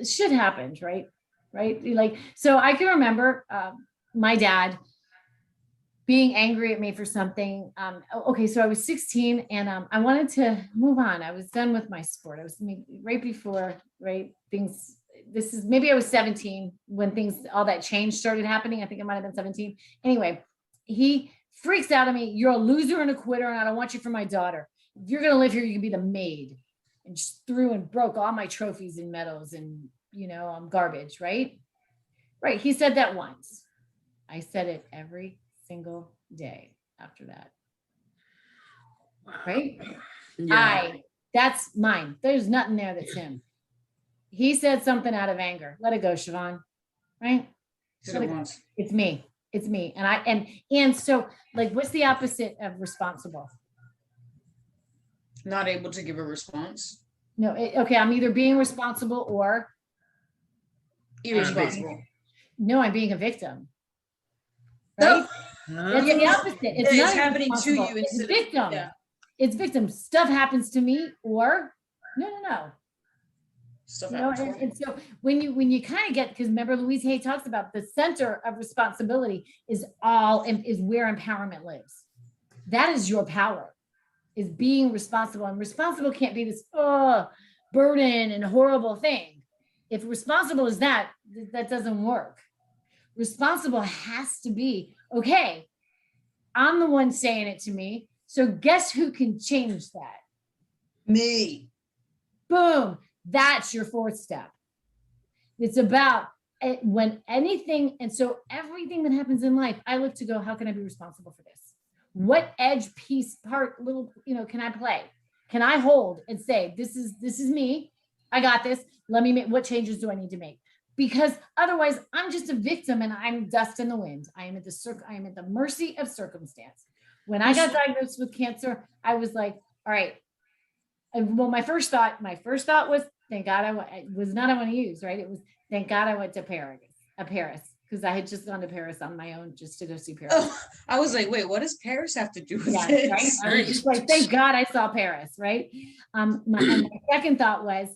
shit happens, right? Right. Like, so I can remember my dad being angry at me for something. Okay, so I was 16 and I wanted to move on. I was done with my sport. I was right before, right? Maybe I was 17 when all that change started happening. I think it might've been 17. Anyway, he freaks out at me. You're a loser and a quitter and I don't want you for my daughter. If you're going to live here, you can be the maid. And just threw and broke all my trophies and medals and, I'm garbage, right? Right. He said that once. I said it every single day after that. Right? Yeah. That's mine. There's nothing there that's him. He said something out of anger. Let it go, Siobhan. Right? It's me. It's me. And so like, what's the opposite of responsible? Not able to give a response. No. Okay. I'm either being responsible or irresponsible. No, I'm being a victim. Right? That's the opposite. It's happening to you. It's victim. Yeah. It's victim. Stuff happens to me, or no. Stuff happens. And so when you kind of get, because remember Louise Hay talks about the center of responsibility is where empowerment lives. That is your power, is being responsible. And responsible can't be this burden and horrible thing. If responsible is that doesn't work. Responsible has to be, okay, I'm the one saying it to me. So guess who can change that? Me. Boom. That's your fourth step. It's about when anything. And so everything that happens in life, I look to go, how can I be responsible for this? What edge piece part little, can I play? Can I hold and say, this is me. I got this. What changes do I need to make? Because otherwise I'm just a victim and I'm dust in the wind. I am at the mercy of circumstance. When I got diagnosed with cancer, I was like, all right. Well, my first thought was, thank God I want to use, right? It was, thank God I went to Paris, because I had just gone to Paris on my own just to go see Paris. Oh, I was like, wait, what does Paris have to do with this? Right? I was just like, thank God I saw Paris, right? My second thought was,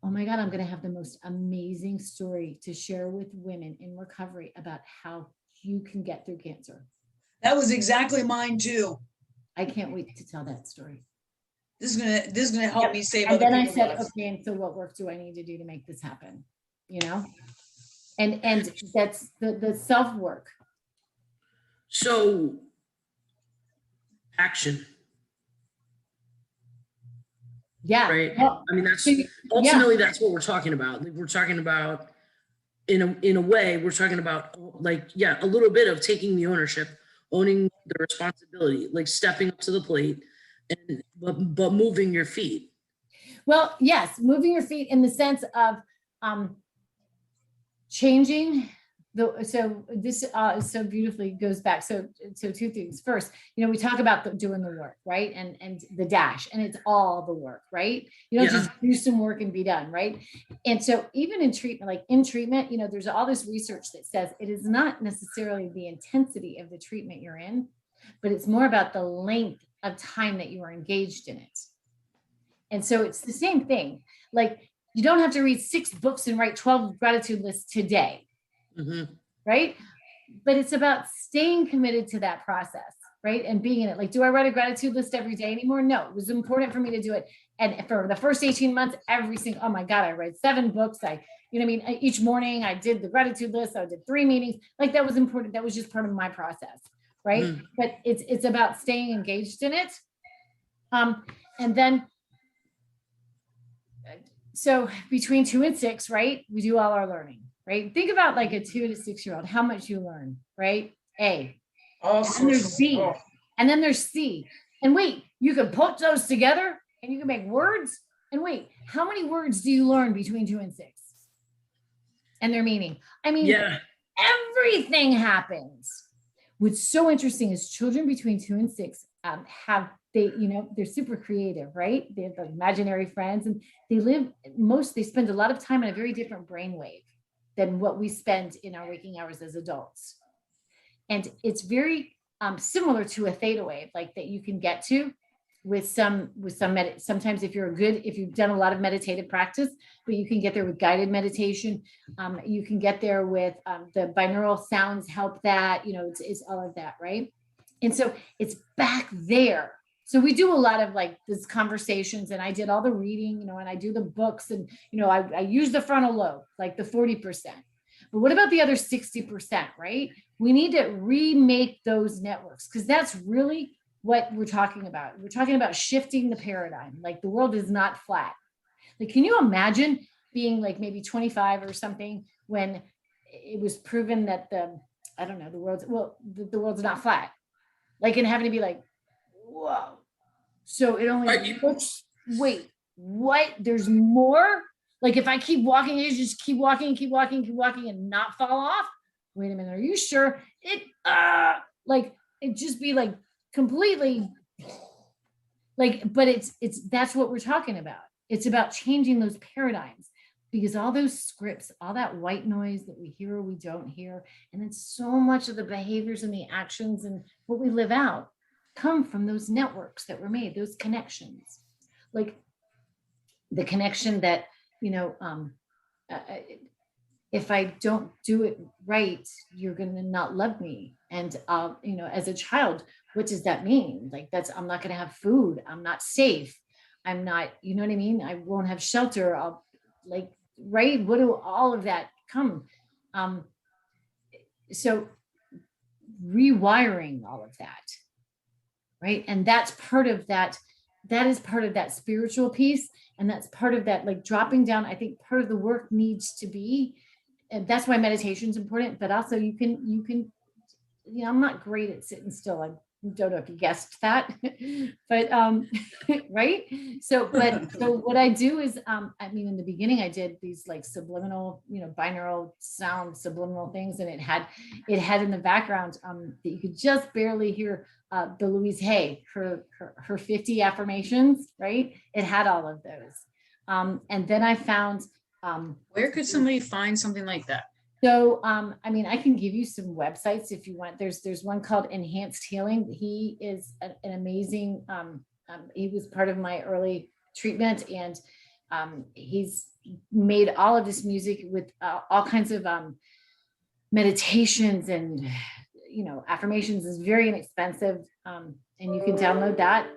oh my God, I'm going to have the most amazing story to share with women in recovery about how you can get through cancer. That was exactly mine too. I can't wait to tell that story. This is gonna help me save and other then people's lives. Okay, and so what work do I need to do to make this happen? And that's the self-work. So action. Yeah. Right. Well, I mean, that's ultimately that's what we're talking about. Like, we're talking about in a way, we're talking about a little bit of taking the ownership, owning the responsibility, like stepping up to the plate, but moving your feet. Well, yes, moving your feet in the sense of changing so this so beautifully goes back. So two things. First, we talk about doing the work, right? And the dash, and it's all the work, right? You don't just do some work and be done, right? And so even in treatment, there's all this research that says it is not necessarily the intensity of the treatment you're in, but it's more about the length of time that you are engaged in it. And so it's the same thing. Like, you don't have to read 6 books and write 12 gratitude lists today. Mm-hmm. Right? But it's about staying committed to that process, right? And being in it. Like, do I write a gratitude list every day anymore? No, it was important for me to do it. And for the first 18 months, oh my God, I read 7 books. Each morning I did the gratitude list. I did 3 meetings. Like, that was important. That was just part of my process. Right. Mm. But it's about staying engaged in it. And then, so between 2 and 6, right, we do all our learning. Right? Think about like a 2 to 6-year-old, how much you learn, right? A. And there's B. And then there's C. And wait, you can put those together and you can make words. And wait, how many words do you learn between 2 and 6? And their meaning. I mean, Yeah. everything happens. What's so interesting is children between 2 and 6 they're super creative, right? They have imaginary friends, and they spend a lot of time in a very different brainwave than what we spend in our waking hours as adults. And it's very similar to a theta wave, like that you can get to sometimes if you've done a lot of meditative practice, but you can get there with guided meditation. You can get there with the binaural sounds help that, it's all of that, right? And so it's back there. So we do a lot of like these conversations, and I did all the reading, and I do the books, and, I use the frontal lobe, like the 40%. But what about the other 60%, right? We need to remake those networks, because that's really what we're talking about. We're talking about shifting the paradigm. Like, the world is not flat. Like, can you imagine being like maybe 25 or something when it was proven that the world's not flat? Like, and having to be like, whoa. So it only looks, wait, what? There's more? Like, if I keep walking, I just keep walking and not fall off. Wait a minute, are you sure? It just be like completely like, but it's that's what we're talking about. It's about changing those paradigms, because all those scripts, all that white noise that we hear or we don't hear, and then so much of the behaviors and the actions and what we live out come from those networks that were made, those connections. Like the connection that, if I don't do it right, you're going to not love me. And, as a child, what does that mean? Like, I'm not going to have food. I'm not safe. I'm not, you know what I mean? I won't have shelter. I'll right. What do all of that come? So rewiring all of that, right? And that's part of that. That is part of that spiritual piece. And that's part of that, like dropping down. I think part of the work needs to be, and that's why meditation is important, but also you can, I'm not great at sitting still. I don't know if you guessed that, but, right. So what I do is, in the beginning I did these like subliminal, binaural sound, subliminal things. And it had in the background, that you could just barely hear, the Louise Hay, her 50 affirmations, right? It had all of those. And then I found, where could somebody find something like that? So, I can give you some websites if you want. There's one called Enhanced Healing. He is an amazing, he was part of my early treatment, and he's made all of this music with all kinds of meditations and, affirmations. Is very inexpensive, and you can download that.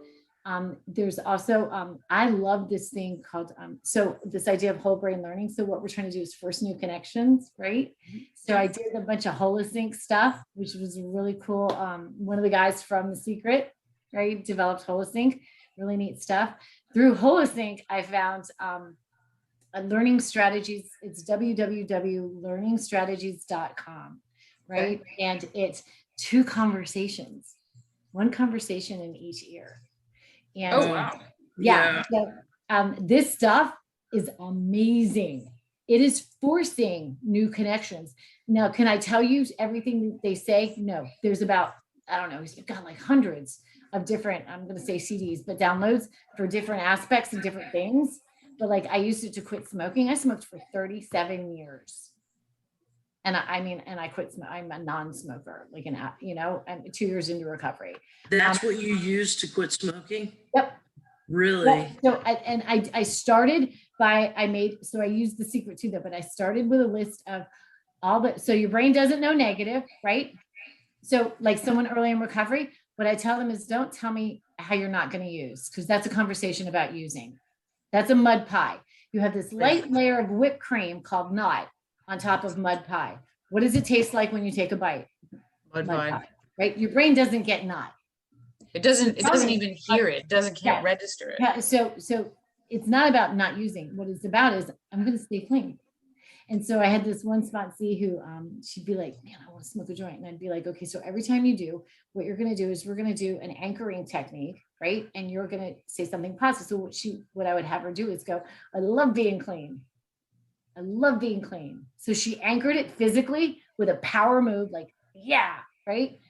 There's also, I love this thing called, so this idea of whole brain learning. So what we're trying to do is force new connections, right? So I did a bunch of Holosync stuff, which was really cool. One of the guys from The Secret, right, developed Holosync, really neat stuff. Through Holosync, I found a learning strategies. It's www.learningstrategies.com, right? And it's 2 conversations, 1 conversation in each ear. And oh, wow. Yeah. So, this stuff is amazing. It is forcing new connections. Now, can I tell you everything they say? No, there's about, I don't know, he's got like hundreds of different, I'm going to say CDs, but downloads for different aspects and different things. But like, I used it to quit smoking. I smoked for 37 years. And I quit. I'm a non-smoker, like I'm 2 years into recovery. That's what you used to quit smoking? Yep. Really? Yep. So, I started by, I used The Secret too, though, but I started with a list of so your brain doesn't know negative, right? So like someone early in recovery, what I tell them is, don't tell me how you're not going to use, because that's a conversation about using. That's a mud pie. You have this light layer of whipped cream called Knot on top of mud pie. What does it taste like when you take a bite? Mud pie. Right? Your brain doesn't get Knot. It doesn't even hear it. Can't register it. Yeah. So it's not about not using. What it's about is, I'm going to stay clean. And so I had this one sponsee who she'd be like, man, I want to smoke a joint. And I'd be like, okay, so every time you do, what you're going to do is we're going to do an anchoring technique, right? And you're going to say something positive. So what I would have her do is go, I love being clean. I love being clean. So she anchored it physically with a power move, like, yeah, right?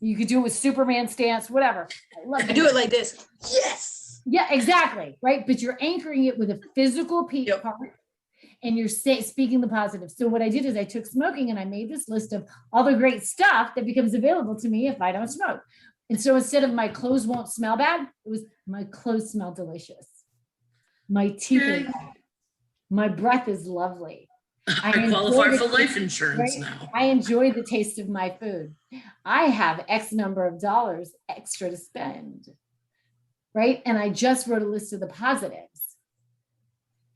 You could do it with Superman stance, whatever. I do it like this. Yes. Yeah, exactly. Right. But you're anchoring it with a physical part, and you're speaking the positive. So what I did is I took smoking and I made this list of all the great stuff that becomes available to me if I don't smoke. And so instead of my clothes won't smell bad, it was my clothes smell delicious. My teeth are bad. My breath is lovely. I qualify for life insurance now. I enjoy the taste of my food. I have X number of dollars extra to spend, right? And I just wrote a list of the positives.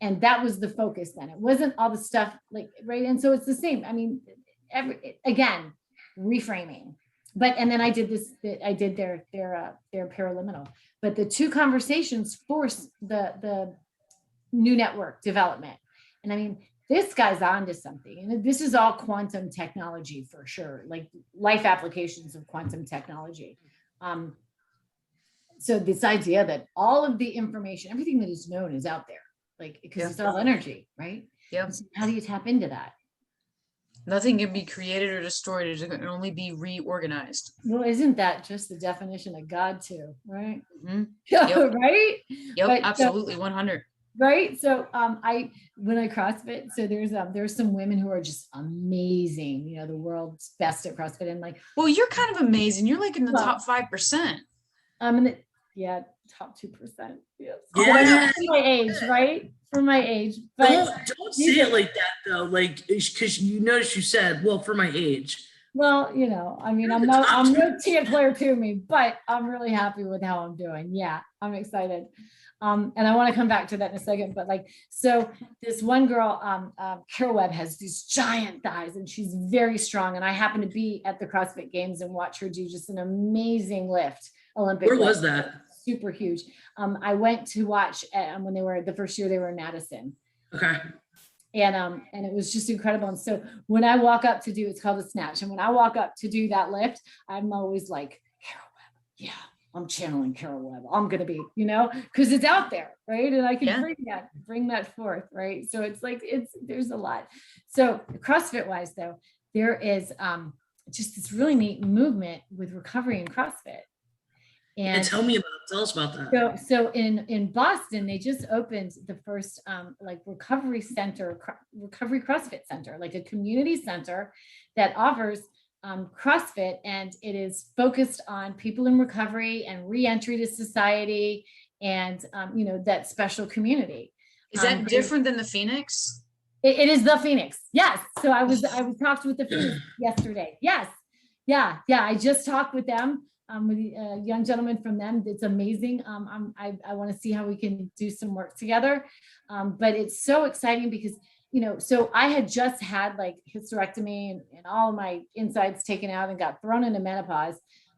And that was the focus then. It wasn't all the stuff like, right? And so it's the same. I mean, again, reframing. And then I did their paraliminal. But the two conversations force the new network development. And I mean, this guy's onto something. And this is all quantum technology for sure, like life applications of quantum technology. So this idea that all of the information, everything that is known is out there, like, because it's all energy, right? Yeah. So how do you tap into that? Nothing can be created or destroyed. It can only be reorganized. Well, isn't that just the definition of God too, right? Mm-hmm. Yep. Right? Yep, but, absolutely, 100. Right. So when I CrossFit, so there's some women who are just amazing, the world's best at CrossFit. And like, well, you're kind of amazing. You're like in the top 5%. I'm in the top 2%. Yes. Yeah. For my age, right? For my age. But don't say it like that though. Like, because you notice you said, well, for my age. Well, I mean, I'm no Tia Claire to me, but I'm really happy with how I'm doing. Yeah, I'm excited. And I want to come back to that in a second, but so this one girl, Carol Webb, has these giant thighs and she's very strong. And I happened to be at the CrossFit Games and watch her do just an amazing lift. Olympic. Where was that? Super huge. I went to watch when they were the first year they were in Madison. Okay. And it was just incredible. And so when I walk up to do, it's called a snatch. And when I walk up to do that lift, I'm always like, Carol Webb. Yeah, I'm channeling Carol Webb. I'm going to be, because it's out there. Right. And I can bring that forth. Right. So it's like, there's a lot. So CrossFit wise though, there is just this really neat movement with recovery in CrossFit. And tell us about that. So in Boston, they just opened the first recovery CrossFit center, like a community center that offers CrossFit, and it is focused on people in recovery and reentry to society, and that special community. Is that different than the Phoenix? It is the Phoenix. Yes. So I was talked with the Phoenix yesterday. Yes. Yeah. I just talked with them. With a young gentleman from them. It's amazing. I want to see how we can do some work together. But it's so exciting because, so I had just had hysterectomy and all of my insides taken out and got thrown into menopause.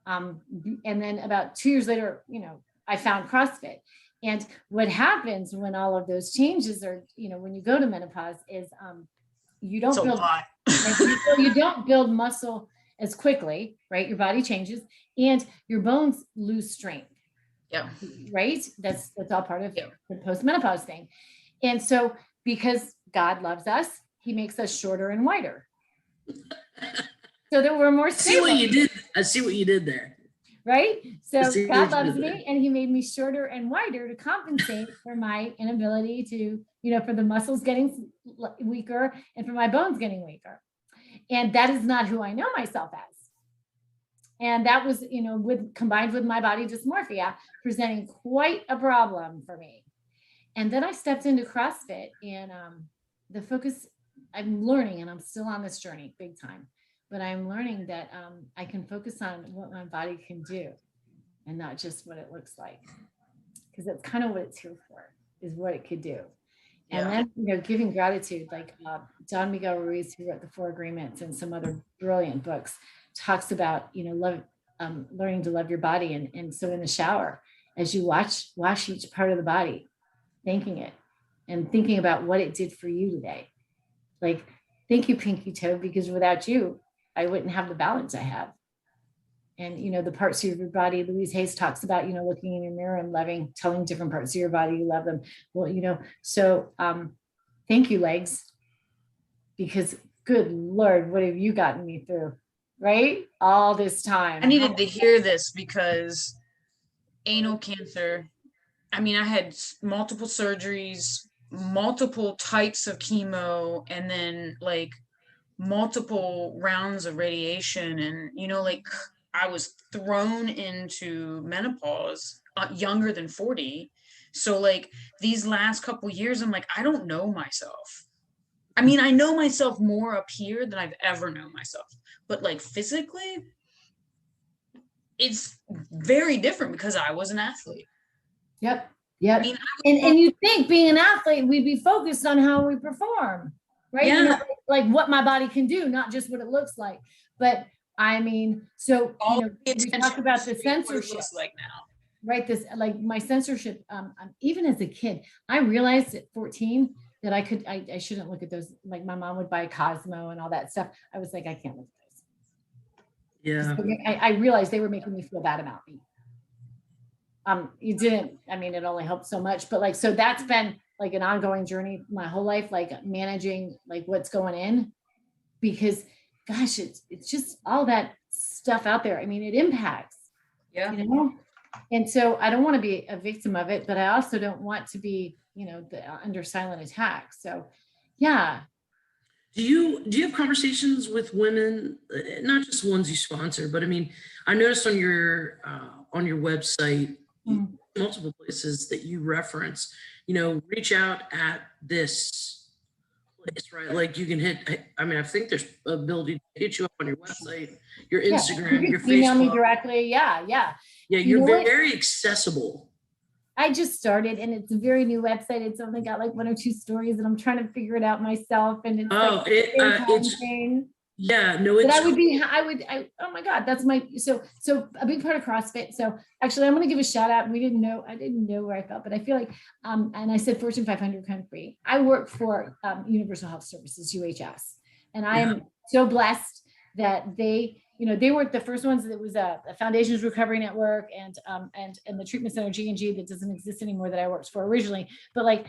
And then about 2 years later, I found CrossFit. And what happens when all of those changes are, when you go to menopause is you don't you don't build muscle as quickly, right? Your body changes and your bones lose strength. Yeah. Right. That's all part of the post-menopause thing. And so because God loves us, he makes us shorter and wider. So that we're more stable. I see what you did there. Right. So God loves me and he made me shorter and wider to compensate for my inability to, for the muscles getting weaker and for my bones getting weaker. And that is not who I know myself as. And that was, combined with my body dysmorphia, presenting quite a problem for me. And then I stepped into CrossFit, and the focus, I'm learning, and I'm still on this journey big time, but I'm learning that I can focus on what my body can do and not just what it looks like. Because that's kind of what it's here for, is what it could do. And then, giving gratitude, like Don Miguel Ruiz, who wrote the 4 Agreements and some other brilliant books, talks about, learning to love your body. And so in the shower, as you wash each part of the body, thanking it and thinking about what it did for you today. like, thank you, Pinky Toe, because without you, I wouldn't have the balance I have. And, the parts of your body, Louise Hayes talks about, looking in your mirror and telling different parts of your body you love them. Well, so thank you, legs, because good Lord, what have you gotten me through, right? All this time. I needed to hear this because anal cancer, I mean, I had multiple surgeries, multiple types of chemo, and then like multiple rounds of radiation. And, like I was thrown into menopause younger than 40. So like these last couple years, I'm like, I don't know myself. I mean, I know myself more up here than I've ever known myself, but like physically, it's very different because I was an athlete. Yep. I mean, And you think being an athlete, we'd be focused on how we perform, right? Yeah. Like what my body can do, not just what it looks like. But I mean, so we talk about the censorship. Looks like now. Right. This, like my censorship, even as a kid, I realized at 14 that I shouldn't look at those. Like my mom would buy Cosmo and all that stuff. I was like, I can't look at those. Yeah. So I realized they were making me feel bad about me. You didn't, I mean, it only helped so much, but like, so that's been like an ongoing journey my whole life, like managing like what's going in, because gosh, it's just all that stuff out there. I mean, it impacts, and so I don't want to be a victim of it, but I also don't want to be, under silent attack. So yeah. Do you have conversations with women, not just ones you sponsor, but I mean, I noticed on your website, multiple places that you reference, reach out at this place, right? Like you can hit, I mean, I think there's ability to hit you up on your website, your Instagram, your Facebook. Email me directly. Yeah. Yeah, you're very accessible. I just started, and it's a very new website. It's only got like 1 or 2 stories, and I'm trying to figure it out myself. And it's oh my God, that's so a big part of CrossFit. So actually I'm going to give a shout out. I didn't know where I felt, but I feel like, and I said Fortune 500 country. I work for Universal Health Services, UHS, and I am so blessed that they weren't the first ones. That was a Foundations Recovery Network and the treatment center G&G that doesn't exist anymore that I worked for originally. But like,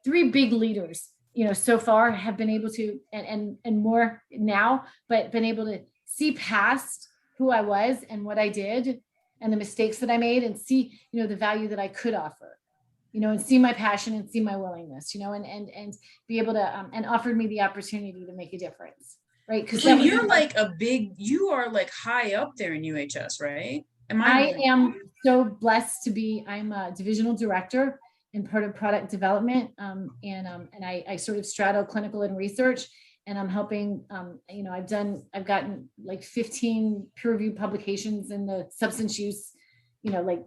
3 big leaders, so far have been able to, and more now, but been able to see past who I was and what I did and the mistakes that I made, and see, the value that I could offer, and see my passion and see my willingness, and be able to, and offered me the opportunity to make a difference. Right. Because so you're like you are like high up there in UHS, right? I am so blessed to be, I'm a divisional director and part of product development. And I sort of straddle clinical and research, and I'm helping, I've gotten like 15 peer-reviewed publications in the substance use, like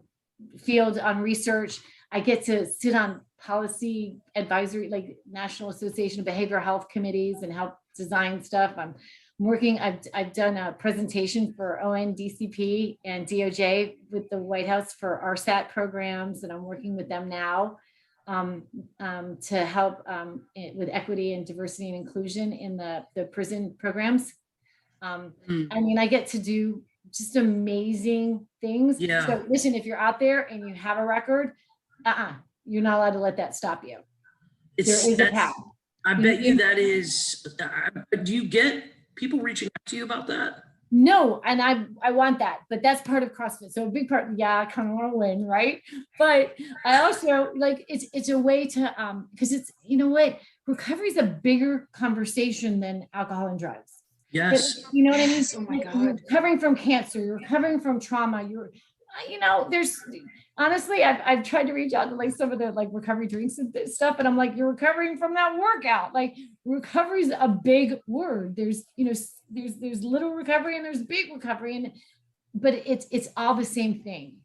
field on research. I get to sit on policy advisory, like National Association of Behavioral Health committees, and help design stuff. I've done a presentation for ONDCP and DOJ with the White House for RSAT programs, and I'm working with them now to help with equity and diversity and inclusion in the prison programs. I mean, I get to do just amazing things. Yeah. So listen, if you're out there and you have a record, you're not allowed to let that stop you. There is a path. I bet you that is, do you get people reaching out to you about that? No, and I want that, but that's part of CrossFit. So a big part, I kind of want to win, right? But I also like it's a way to because it's, recovery is a bigger conversation than alcohol and drugs. Yes. But, you know what I mean? Oh my God. You're recovering from cancer, you're recovering from trauma, there's honestly, I've tried to reach out to like some of the like recovery drinks and stuff, and I'm like, you're recovering from that workout. Like recovery is a big word. There's there's little recovery and there's big recovery, but it's all the same thing.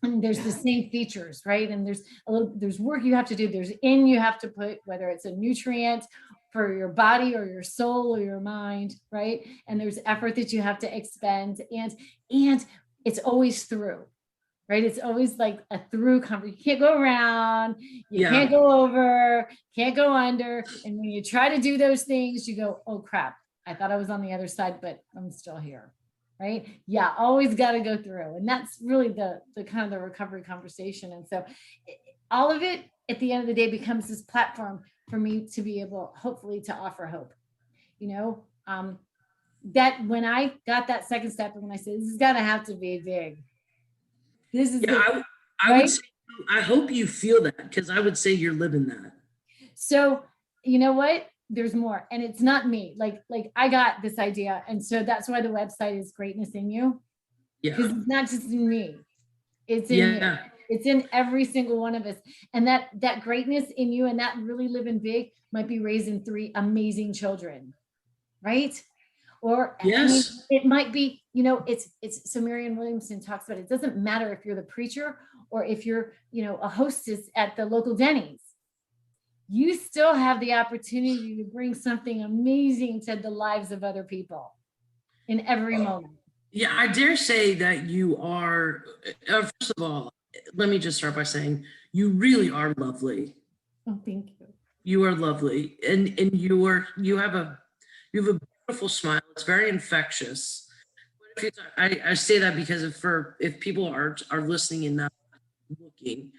And there's the same features, right? And there's work you have to do. There's you have to put, whether it's a nutrient for your body or your soul or your mind, right? And there's effort that you have to expend, and it's always through. right? It's always like a through conversation. You can't go around, you Yeah. can't go over, can't go under. And when you try to do those things, you go, oh crap, I thought I was on the other side, but I'm still here, right? Yeah, always got to go through. And that's really the kind of the recovery conversation. And so all of it at the end of the day becomes this platform for me to be able, hopefully, to offer hope. You know, that when I got that second step and when I said, this is going to have to be big. This is I right? would say, I hope you feel that, because I would say you're living that. So, you know what? There's more. And it's not me. Like I got this idea. And so that's why the website is Greatness in You. Yeah. Because it's not just in me. It's in you. It's in every single one of us. And that greatness in you and that really living big might be raising 3 amazing children. Right? Or yes. I mean, it might be, you know, it's so Marianne Williamson talks about it doesn't matter if you're the preacher or if you're, you know, a hostess at the local Denny's. You still have the opportunity to bring something amazing to the lives of other people in every moment. Yeah, I dare say that you are, first of all, let me just start by saying you really are lovely. Oh, thank you. You are lovely. And you have a beautiful smile. It's very infectious. I say that because if people are listening and not looking,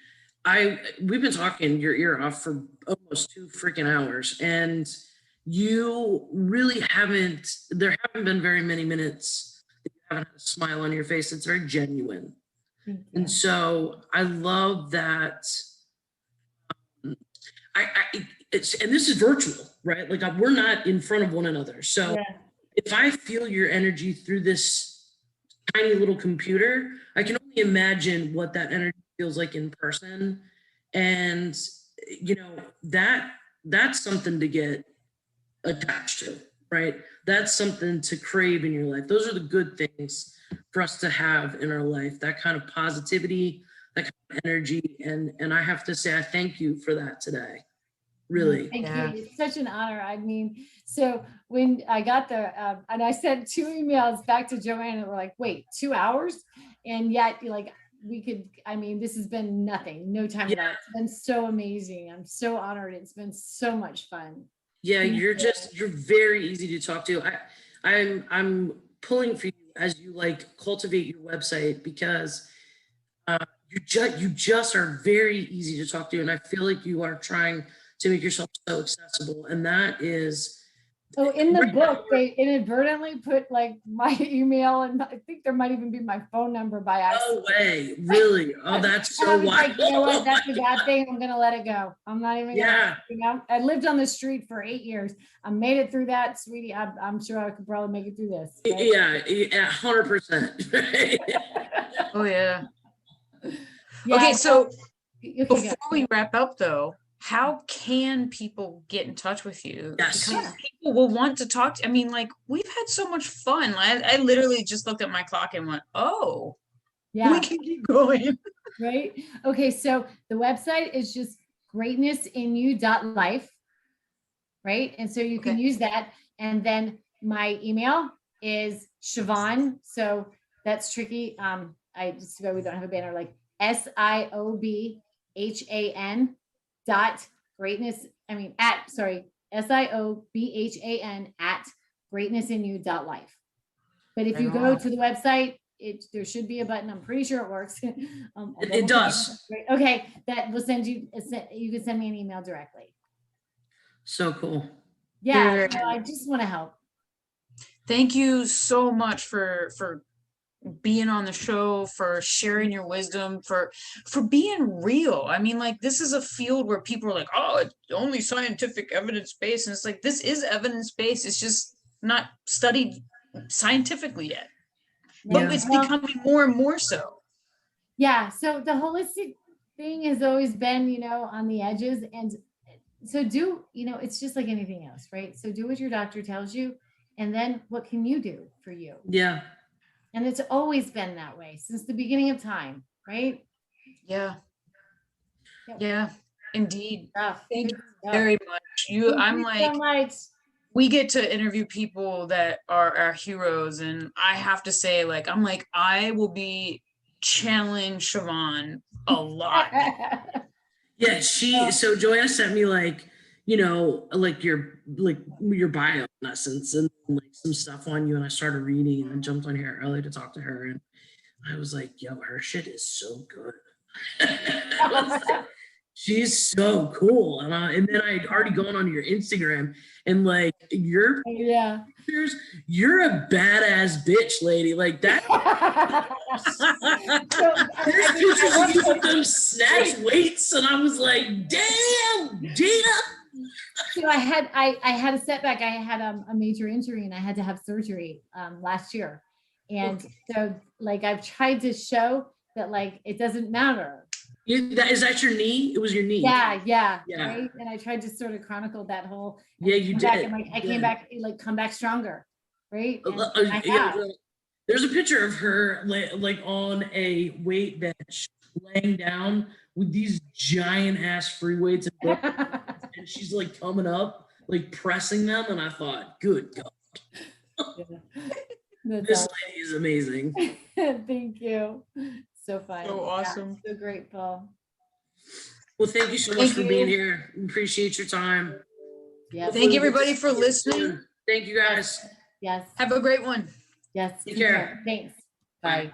we've been talking your ear off for almost 2 freaking hours, and you really there haven't been very many minutes that you haven't had a smile on your face. It's very genuine. And so I love that. And this is virtual, right? Like we're not in front of one another. So if I feel your energy through this tiny little computer, I can only imagine what that energy feels like in person. And, you know, that's something to get attached to, right? That's something to crave in your life. Those are the good things for us to have in our life, that kind of positivity, that kind of energy. And I have to say, I thank you for that today. Really. Thank you. It's such an honor. I mean, so when I got there, and I sent 2 emails back to Joanne, and we're like, wait, 2 hours? And yet, like, this has been nothing, no time at all. It's been so amazing. I'm so honored. It's been so much fun. Yeah, you're very easy to talk to. I'm pulling for you as you like cultivate your website, because you just are very easy to talk to, and I feel like you are trying to make yourself so accessible. And that is, in the book, they inadvertently put like my email, and I think there might even be my phone number by accident. No way, really? Oh, that's so wild. Like, you know what? That's a bad thing. I'm gonna let it go. I'm not even gonna, you know, I lived on the street for 8 years. I made it through that, sweetie. I'm sure I could probably make it through this. Right? Yeah, 100%. Oh yeah. Okay, so before we wrap up though, how can people get in touch with you? Yes. Because people will want to talk to, I mean, like, we've had so much fun. I literally just looked at my clock and went, oh, we can keep going. Right. Okay. So the website is just greatnessinu.life. Right. And so you can use that. And then my email is Siobhan. So that's tricky. I just, we don't have a banner, like SIOBHAN dot greatness. SIOBHAN at greatnessinu.life. But if you go to the website, there should be a button. I'm pretty sure it works. It does. Okay. That will send you, you can send me an email directly. So cool. Yeah. I just want to help. Thank you so much for being on the show, for sharing your wisdom, for being real. I mean, like, this is a field where people are like, oh, it's only scientific evidence-based. And it's like, this is evidence-based. It's just not studied scientifically yet. But it's becoming more and more so. Yeah. So the holistic thing has always been, you know, on the edges. And so it's just like anything else, right? So do what your doctor tells you. And then what can you do for you? Yeah. And it's always been that way since the beginning of time, right? Yeah. Yeah, indeed. Thank you stuff. very much. So much. We get to interview people that are our heroes. And I have to say, like, I will be challenge Siobhan a lot. Yeah, so Joanna sent me like, you know, like your bio in essence and like some stuff on you, and I started reading and I jumped on here early to talk to her, and I was like, yo, her shit is so good. She's so cool. And then I'd already gone on your Instagram and like your pictures, you're a badass bitch, lady. Like that. There's pictures of them snatch weights, and I was like, damn, Gina. So I had a setback. I had a major injury and I had to have surgery last year. And so like I've tried to show that like it doesn't matter. Is that your knee? It was your knee. Yeah. Right. And I tried to sort of chronicle that whole. Yeah, you did. And like I came back, like come back stronger. Right. There's a picture of her like on a weight bench, laying down with these giant ass free weights, and she's like coming up, like pressing them, and I thought, good God, this lady is amazing. Thank you. So fun. So awesome. So grateful. Well, thank you so much for being here. Appreciate your time. Yeah. Thank you everybody for listening. Thank you guys. Yes. Have a great one. Yes. Take care. Thanks. Bye.